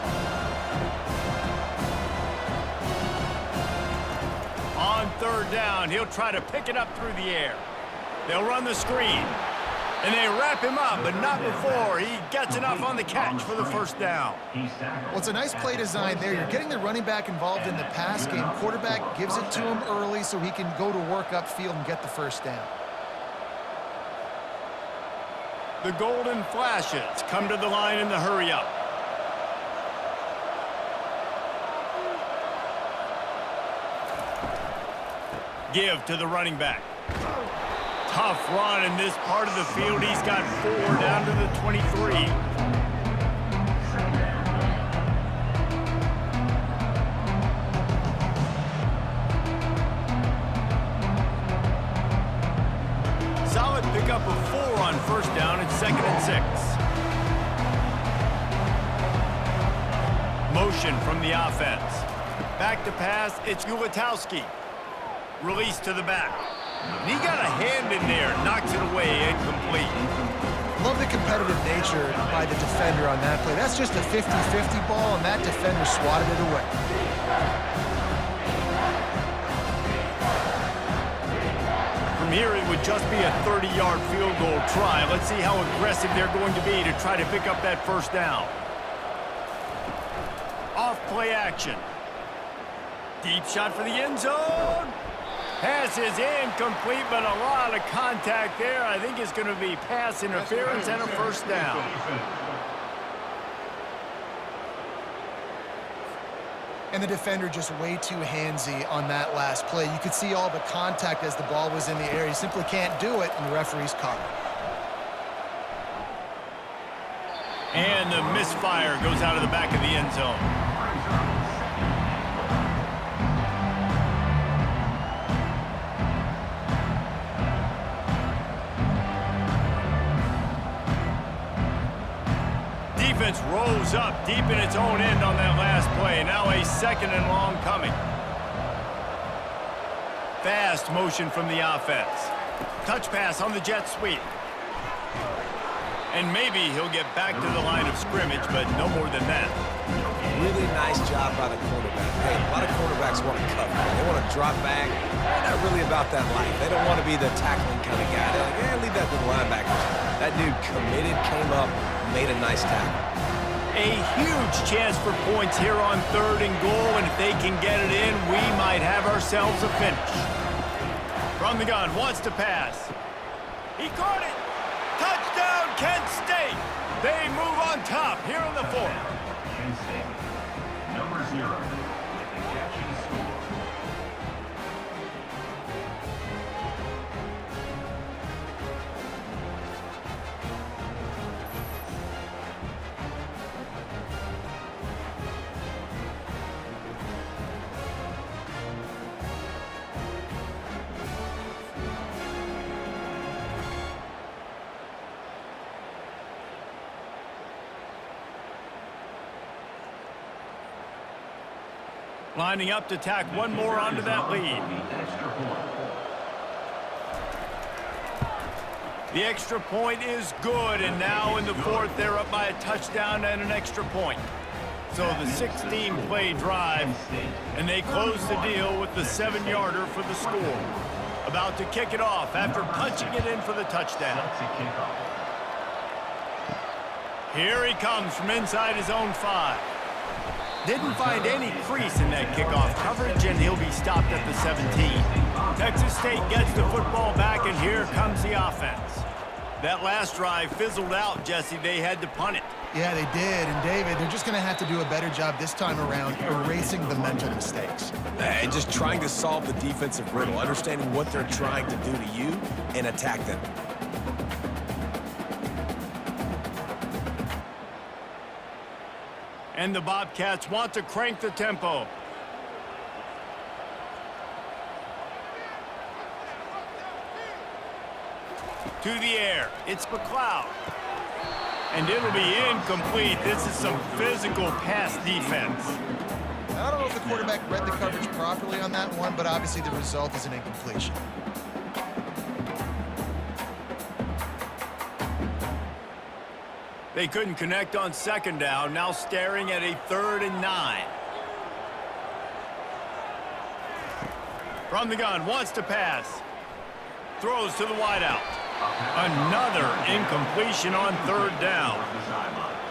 On 3rd down, he'll try to pick it up through the air. They'll run the screen. And they wrap him up, but not before he gets enough on the catch for the 1st down. Well, it's a nice play design there. You're getting the running back involved in the pass game. Quarterback gives it to him early so he can go to work upfield and get the 1st down. The Golden Flashes come to the line in the hurry-up. Give to the running back. Tough run in this part of the field. He's got 4 down to the 23. Solid pickup of 4 on first down and 2nd and 6. Motion from the offense. Back to pass, it's Ulatowski. Release to the back. And he got a hand in there, knocks it away, incomplete. Love the competitive nature by the defender on that play. That's just a 50-50 ball, and that defender swatted it away. From here, it would just be a 30-yard field goal try. Let's see how aggressive they're going to be to try to pick up that first down. Off play action. Deep shot for the end zone. Pass is incomplete, but a lot of contact there. I think it's going to be pass interference and a first down. And the defender just way too handsy on that last play. You could see all the contact as the ball was in the air. He simply can't do it, and the referee's caught it. And the misfire goes out of the back of the end zone. Defense rose up deep in its own end on that last play. Now a 2nd and long coming. Fast motion from the offense. Touch pass on the jet sweep. And maybe he'll get back to the line of scrimmage, but no more than that. Really nice job by the quarterback. Hey, a lot of quarterbacks want to cover. They want to drop back. They're not really about that life. They don't want to be the tackling kind of guy. They're like, leave that to the linebackers. That dude committed, came up, made a nice tackle. A huge chance for points here on 3rd and goal, and if they can get it in, we might have ourselves a finish. From the gun, wants to pass. He caught it. Touchdown, Kent State. They move on top here in the 4th. Kent State, number 0, with the catch and score. Lining up to tack one more onto that lead. The extra point is good, and now in the 4th, they're up by a touchdown and an extra point. So the 16-play drive, and they close the deal with the 7-yarder for the score. About to kick it off after punching it in for the touchdown. Here he comes from inside his own 5. Didn't find any crease in that kickoff coverage, and he'll be stopped at the 17. Texas State gets the football back, and here comes the offense. That last drive fizzled out, Jesse. They had to punt it. Yeah, they did. And, David, they're just going to have to do a better job this time around erasing the mental mistakes. And just trying to solve the defensive riddle, understanding what they're trying to do to you and attack them. And the Bobcats want to crank the tempo. To the air, it's McLeod. And it'll be incomplete. This is some physical pass defense. I don't know if the quarterback read the coverage properly on that one, but obviously the result is an incompletion. They couldn't connect on 2nd down, now staring at a 3rd and 9. From the gun, wants to pass. Throws to the wideout. Another incompletion on 3rd down.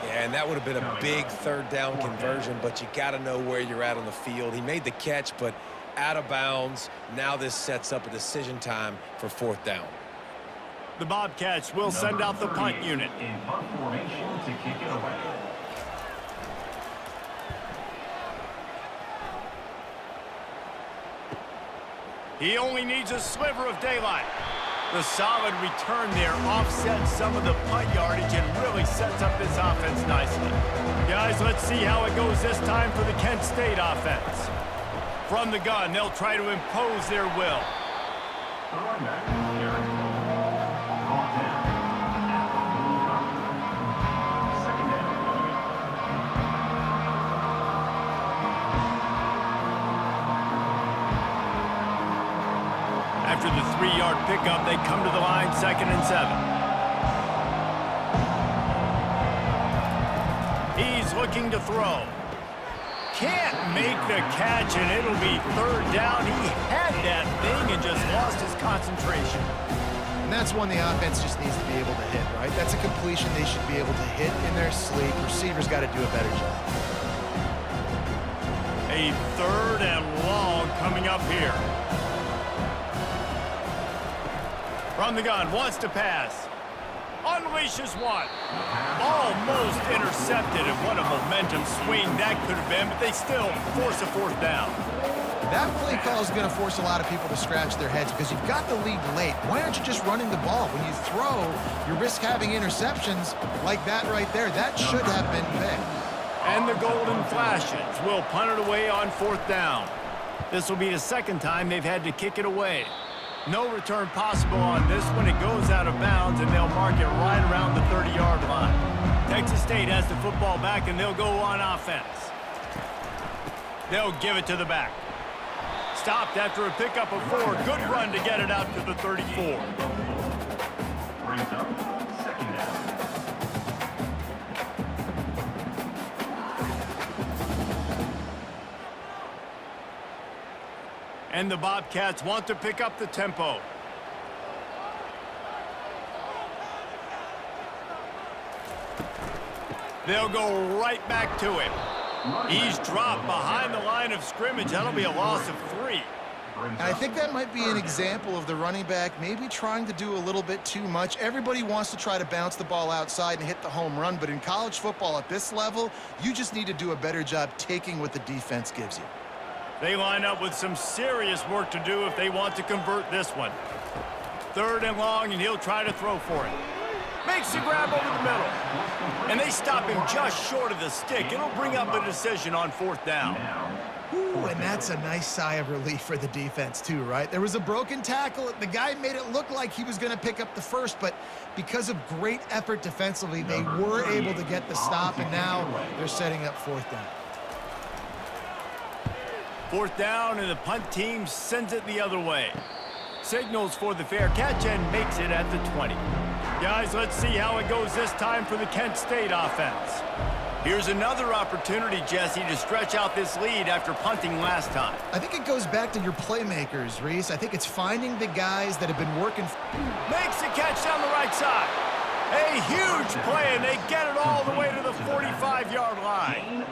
Yeah, and that would have been a big 3rd down conversion, but you got to know where you're at on the field. He made the catch, but out of bounds. Now this sets up a decision time for 4th down. The Bobcats will send out the punt unit. In punt formation to kick it away. He only needs a sliver of daylight. The solid return there offsets some of the punt yardage and really sets up this offense nicely. Guys, let's see how it goes this time for the Kent State offense. From the gun, they'll try to impose their will. Throwing back, Garrett. Ball down at the goal line. Second down. After the 3-yard pickup, they come to the line, 2nd and 7. He's looking to throw. Can't make the catch, and it'll be 3rd down. He had that thing and just lost his concentration. And that's one the offense just needs to be able to hit, right? That's a completion they should be able to hit in their sleep. Receivers got to do a better job. A 3rd and long coming up here. From the gun, wants to pass. Unleashes one. Almost intercepted, and what a momentum swing that could have been, but they still force a 4th down. That play call is going to force a lot of people to scratch their heads because you've got the lead late. Why aren't you just running the ball? When you throw, you risk having interceptions like that right there. That should have been picked. And the Golden Flashes will punt it away on 4th down. This will be the 2nd time they've had to kick it away. No return possible on this one. It goes out of bounds, and they'll mark it right around the 30-yard line. Texas State has the football back, and they'll go on offense. They'll give it to the back. Stopped after a pickup of 4. Good run to get it out to the 34. Brings up 2nd down. And the Bobcats want to pick up the tempo. They'll go right back to him. He's dropped behind the line of scrimmage. That'll be a loss of 3. And I think that might be an example of the running back maybe trying to do a little bit too much. Everybody wants to try to bounce the ball outside and hit the home run, but in college football at this level, you just need to do a better job taking what the defense gives you. They line up with some serious work to do if they want to convert this one. 3rd and long, and he'll try to throw for it. Makes the grab over the middle. And they stop him just short of the stick. It'll bring up a decision on 4th down. Ooh, and that's a nice sigh of relief for the defense too, right? There was a broken tackle. The guy made it look like he was going to pick up the first, but because of great effort defensively, they were able to get the stop, and now they're setting up 4th down. 4th down, and the punt team sends it the other way. Signals for the fair catch and makes it at the 20. Guys, let's see how it goes this time for the Kent State offense. Here's another opportunity, Jesse, to stretch out this lead after punting last time. I think it goes back to your playmakers, Reese. I think it's finding the guys that have been working. Makes the catch down the right side. A huge play, and they get it all the way to the 45-yard line.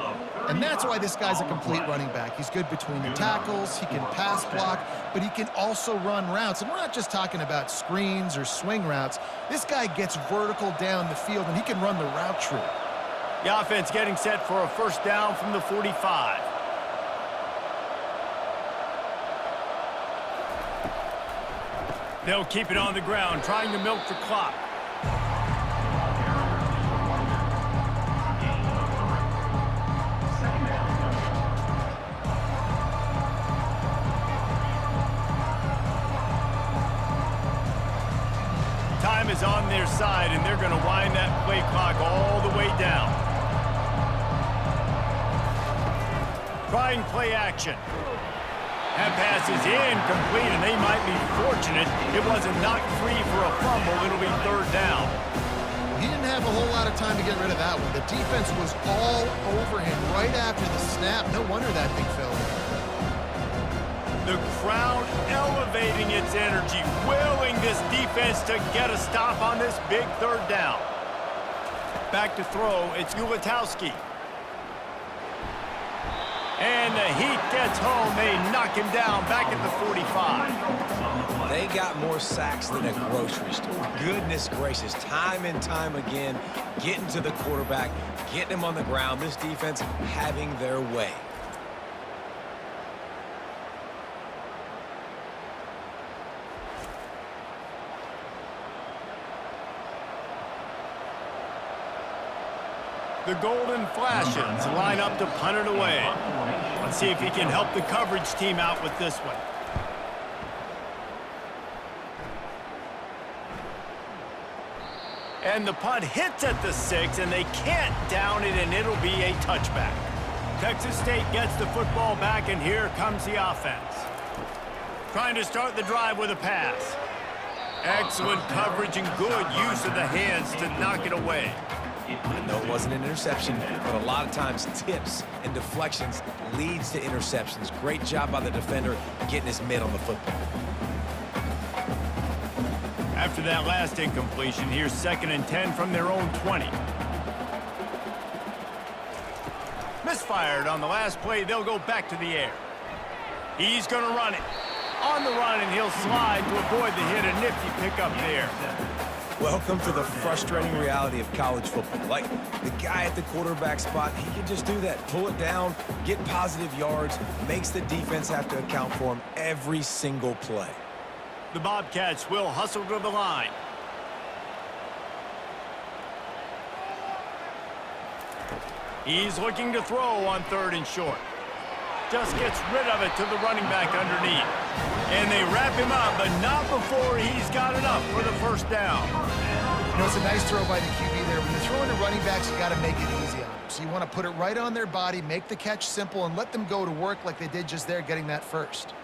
And that's why this guy's a complete running back. He's good between the tackles, he can pass block, but he can also run routes. And we're not just talking about screens or swing routes. This guy gets vertical down the field, and he can run the route tree. The offense getting set for a 1st down from the 45. They'll keep it on the ground, trying to milk the clock. Time is on their side, and they're going to wind that play clock all the way down. Trying play action. That pass is incomplete, and they might be fortunate it wasn't knocked free for a fumble. It'll be 3rd down. He didn't have a whole lot of time to get rid of that one. The defense was all over him right after the snap. No wonder that thing fell in. The crowd elevating its energy, willing this defense to get a stop on this big 3rd down. Back to throw, it's Ulatowski. And the heat gets home. They knock him down back at the 45. They got more sacks than a grocery store. Goodness gracious, time and time again, getting to the quarterback, getting him on the ground. This defense having their way. The Golden Flashes line up to punt it away. Let's see if he can help the coverage team out with this one. And the punt hits at the 6, and they can't down it, and it'll be a touchback. Texas State gets the football back, and here comes the offense. Trying to start the drive with a pass. Excellent coverage and good use of the hands to knock it away. I know it wasn't an interception, but a lot of times tips and deflections leads to interceptions. Great job by the defender getting his mitt on the football. After that last incompletion, here's 2nd and 10 from their own 20. Misfired on the last play. They'll go back to the air. He's going to run it. On the run, and he'll slide to avoid the hit. A nifty pickup there. Welcome to the frustrating reality of college football. Like, the guy at the quarterback spot, he can just do that. Pull it down, get positive yards, makes the defense have to account for him every single play. The Bobcats will hustle to the line. He's looking to throw on 3rd and short. Just gets rid of it to the running back underneath. And they wrap him up, but not before he's got enough for the first down. You know, it's a nice throw by the QB there. When you're throwing to running backs, you got to make it easy on them. So you want to put it right on their body, make the catch simple, and let them go to work like they did just there, getting that first.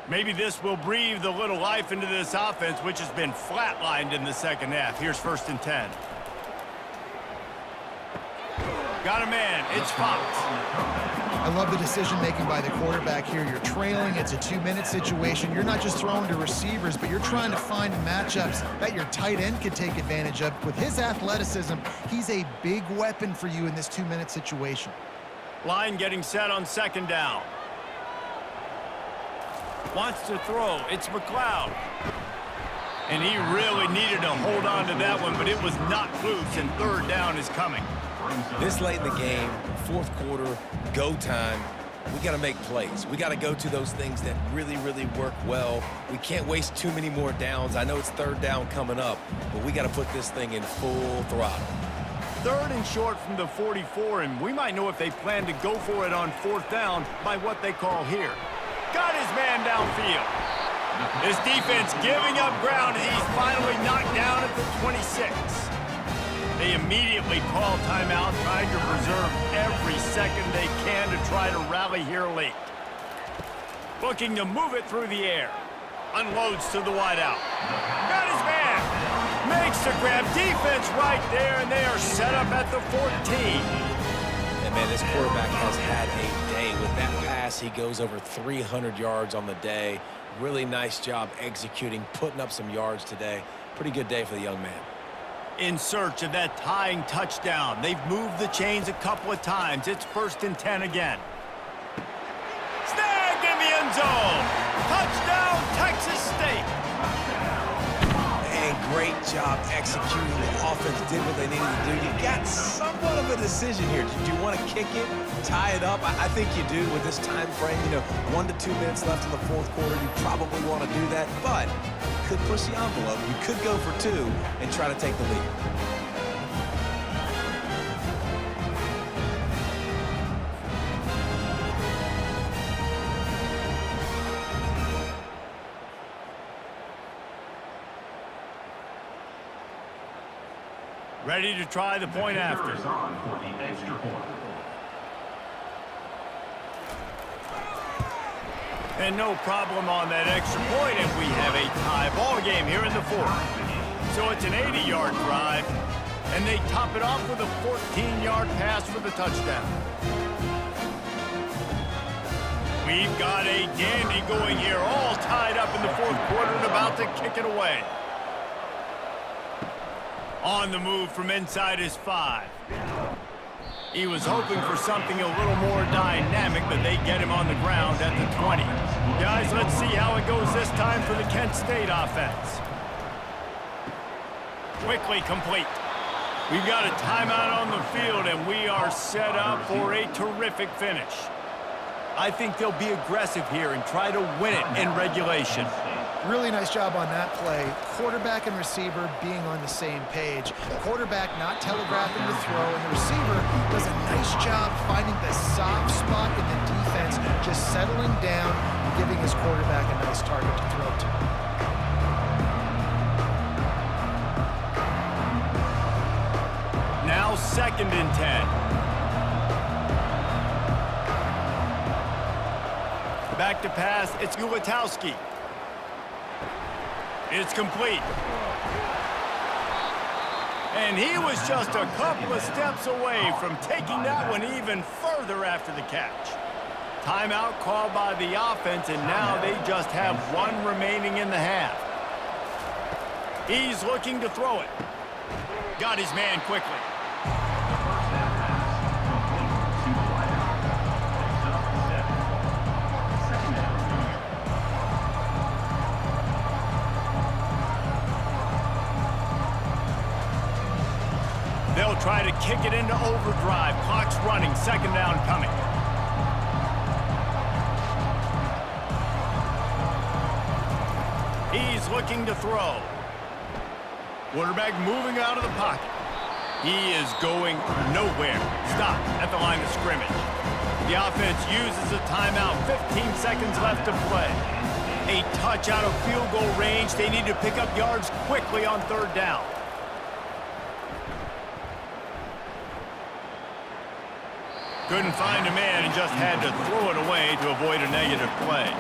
Maybe this will breathe a little life into this offense, which has been flatlined in the 2nd half. Here's 1st and 10. Got a man. It's Fox. I love the decision-making by the quarterback here. You're trailing. It's a 2-minute situation. You're not just throwing to receivers, but you're trying to find matchups that your tight end could take advantage of. With his athleticism, he's a big weapon for you in this 2-minute situation. Line getting set on 2nd down. Wants to throw. It's McLeod. And he really needed to hold on to that one, but it was not loose, and 3rd down is coming. This late in the game, 4th quarter, go time, we got to make plays. We got to go to those things that really, really work well. We can't waste too many more downs. I know it's 3rd down coming up, but we got to put this thing in full throttle. 3rd and short from the 44, and we might know if they plan to go for it on 4th down by what they call here. Got his man downfield. This defense giving up ground, and he's finally knocked down at the 26. They immediately call timeout, trying to preserve every second they can to try to rally here late. Looking to move it through the air. Unloads to the wideout. Got his man. Makes the grab. Defense right there, and they are set up at the 14. And, man, this quarterback has had a day. With that pass, he goes over 300 yards on the day. Really nice job executing, putting up some yards today. Pretty good day for the young man. In search of that tying touchdown. They've moved the chains a couple of times. It's 1st and 10 again. Snagged in the end zone. Touchdown, Texas State. And great job executing. The offense did what they needed to do. You got somewhat of a decision here. Do you want to kick it, tie it up? I think you do with this time frame. You know, 1 to 2 minutes left in the 4th quarter. You probably want to do that, but could push the envelope. You could go for 2 and try to take the lead. Ready to try the point after. And no problem on that extra point, and we have a tie ball game here in the 4th. So it's an 80-yard drive, and they top it off with a 14-yard pass for the touchdown. We've got a dandy going here, all tied up in the 4th quarter and about to kick it away. On the move from inside his 5. He was hoping for something a little more dynamic, but they get him on the ground at the 20. Guys, let's see how it goes this time for the Kent State offense. Quickly complete. We've got a timeout on the field, and we are set up for a terrific finish. I think they'll be aggressive here and try to win it in regulation. Really nice job on that play. Quarterback and receiver being on the same page. Quarterback not telegraphing the throw, and the receiver does a nice job finding the soft spot in the defense, just settling down and giving his quarterback a nice target to throw to. Now 2nd and 10. Back to pass, it's Ulatowski. It's complete. And he was just a couple of steps away from taking that one even further after the catch. Timeout called by the offense, and now they just have one remaining in the half. He's looking to throw it. Got his man quickly. They'll try to kick it into overdrive. Clock's running. 2nd down coming. He's looking to throw. Quarterback moving out of the pocket. He is going nowhere. Stop at the line of scrimmage. The offense uses a timeout. 15 seconds left to play. A touch out of field goal range. They need to pick up yards quickly on 3rd down. Couldn't find a man and just had to throw it away to avoid a negative play.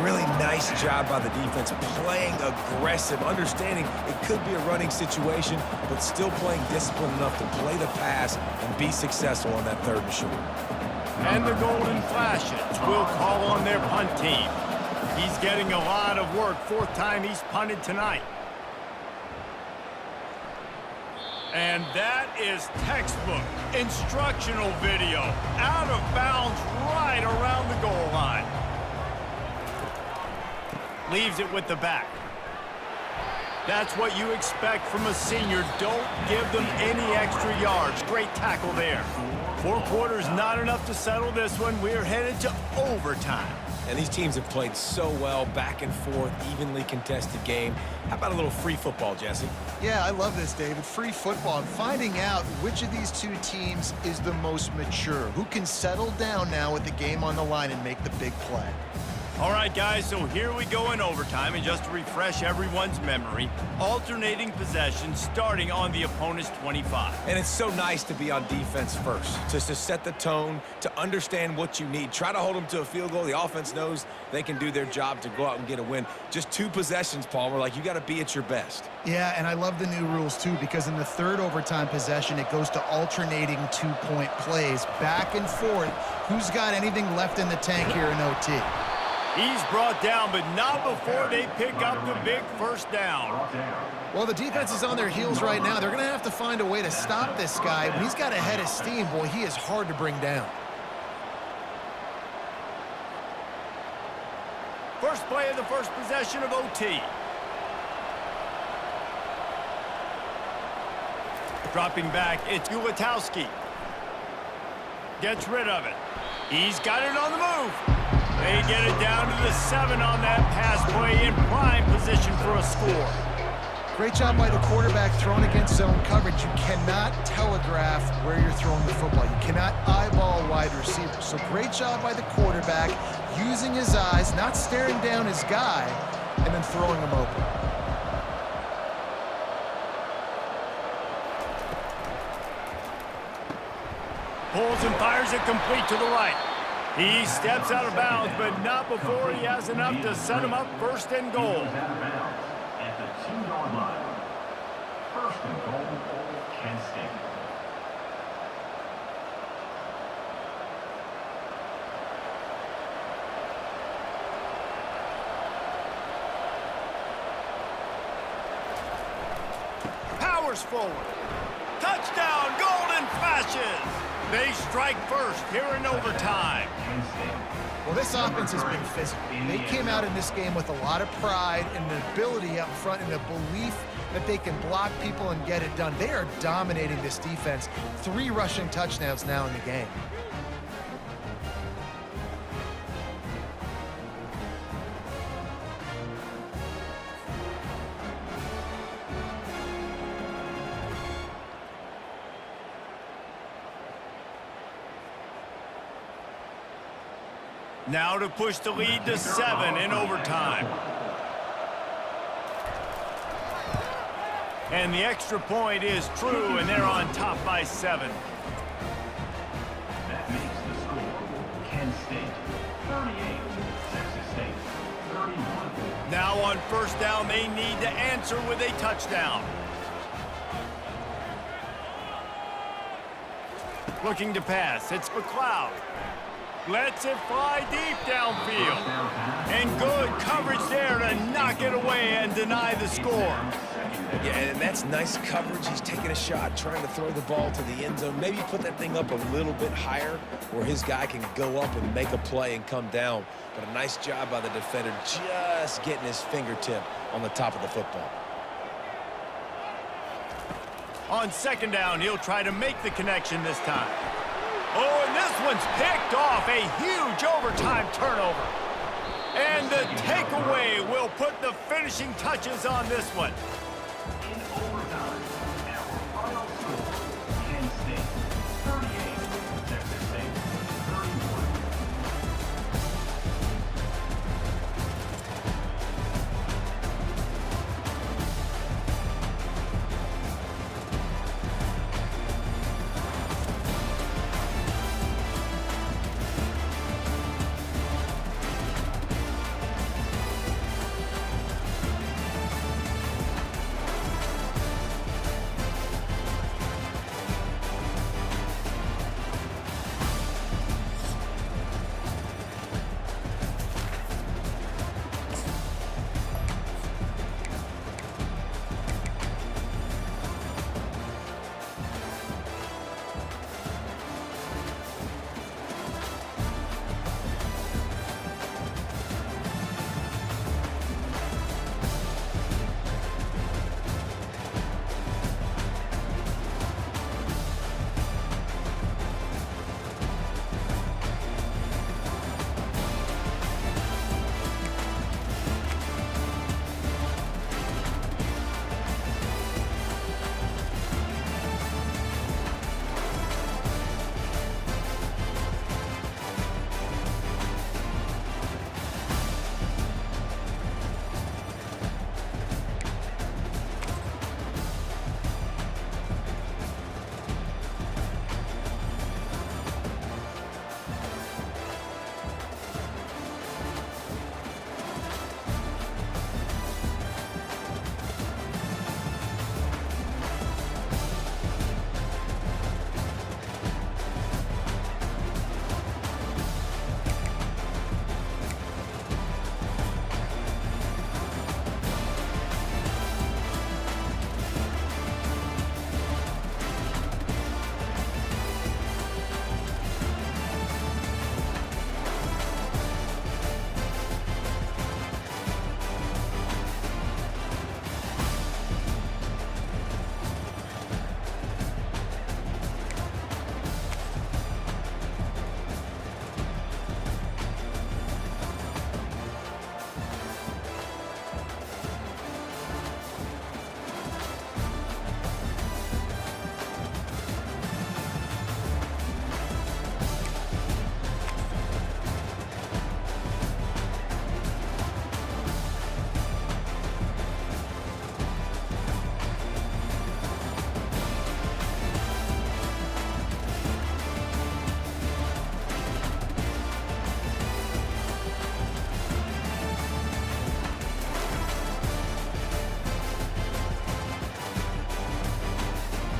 Really nice job by the defense, playing aggressive, understanding it could be a running situation, but still playing disciplined enough to play the pass and be successful on that 3rd and short. And the Golden Flashes will call on their punt team. He's getting a lot of work. 4th time he's punted tonight. And that is textbook instructional video. Out of bounds right around the goal line. Leaves it with the back. That's what you expect from a senior. Don't give them any extra yards. Great tackle there. 4 quarters, not enough to settle this one. We're headed to overtime. And these teams have played so well, back and forth, evenly contested game. How about a little free football, Jesse? Yeah, I love this, David. Free football. I'm finding out which of these two teams is the most mature, who can settle down now with the game on the line and make the big play. All right, guys, so here we go in overtime, and just to refresh everyone's memory, alternating possession starting on the opponent's 25. And it's so nice to be on defense first, just to set the tone, to understand what you need. Try to hold them to a field goal. The offense knows they can do their job to go out and get a win. Just 2 possessions, Palmer, like you got to be at your best. Yeah, and I love the new rules, too, because in the 3rd overtime possession, it goes to alternating 2-point plays, back and forth. Who's got anything left in the tank here in OT? He's brought down, but not before they pick up the big 1st down. Well, the defense is on their heels right now. They're going to have to find a way to stop this guy. When he's got a head of steam, boy, he is hard to bring down. First play of the first possession of OT. Dropping back, it's Ulatowski. Gets rid of it. He's got it on the move. They get it down to the 7 on that pass play in prime position for a score. Great job by the quarterback throwing against zone coverage. You cannot telegraph where you're throwing the football. You cannot eyeball wide receivers. So great job by the quarterback using his eyes, not staring down his guy, and then throwing him open. Pulls and fires it complete to the right. He steps out of bounds, but not before he has enough to set him up 1st and goal. At the 2-yard line. 1st and goal, Kent State. Powers forward. Touchdown, Golden Flashes! They strike first here in overtime. Kent State Well, this offense has been physical. They came out in this game with a lot of pride and an ability up front and a belief that they can block people and get it done. They are dominating this defense. 3 rushing touchdowns now in the game. Now to push the lead to 7 in overtime. And the extra point is true, and they're on top by 7. That makes the score Kent State 38, Texas State 31. Now on first down, they need to answer with a touchdown. Looking to pass, it's McLeod. Lets it fly deep downfield. And good coverage there to knock it away and deny the score. Yeah, and that's nice coverage. He's taking a shot, trying to throw the ball to the end zone. Maybe put that thing up a little bit higher where his guy can go up and make a play and come down. But a nice job by the defender just getting his fingertip on the top of the football. On second down, he'll try to make the connection this time. Oh, and this one's picked off. A huge overtime turnover. And the takeaway will put the finishing touches on this one. In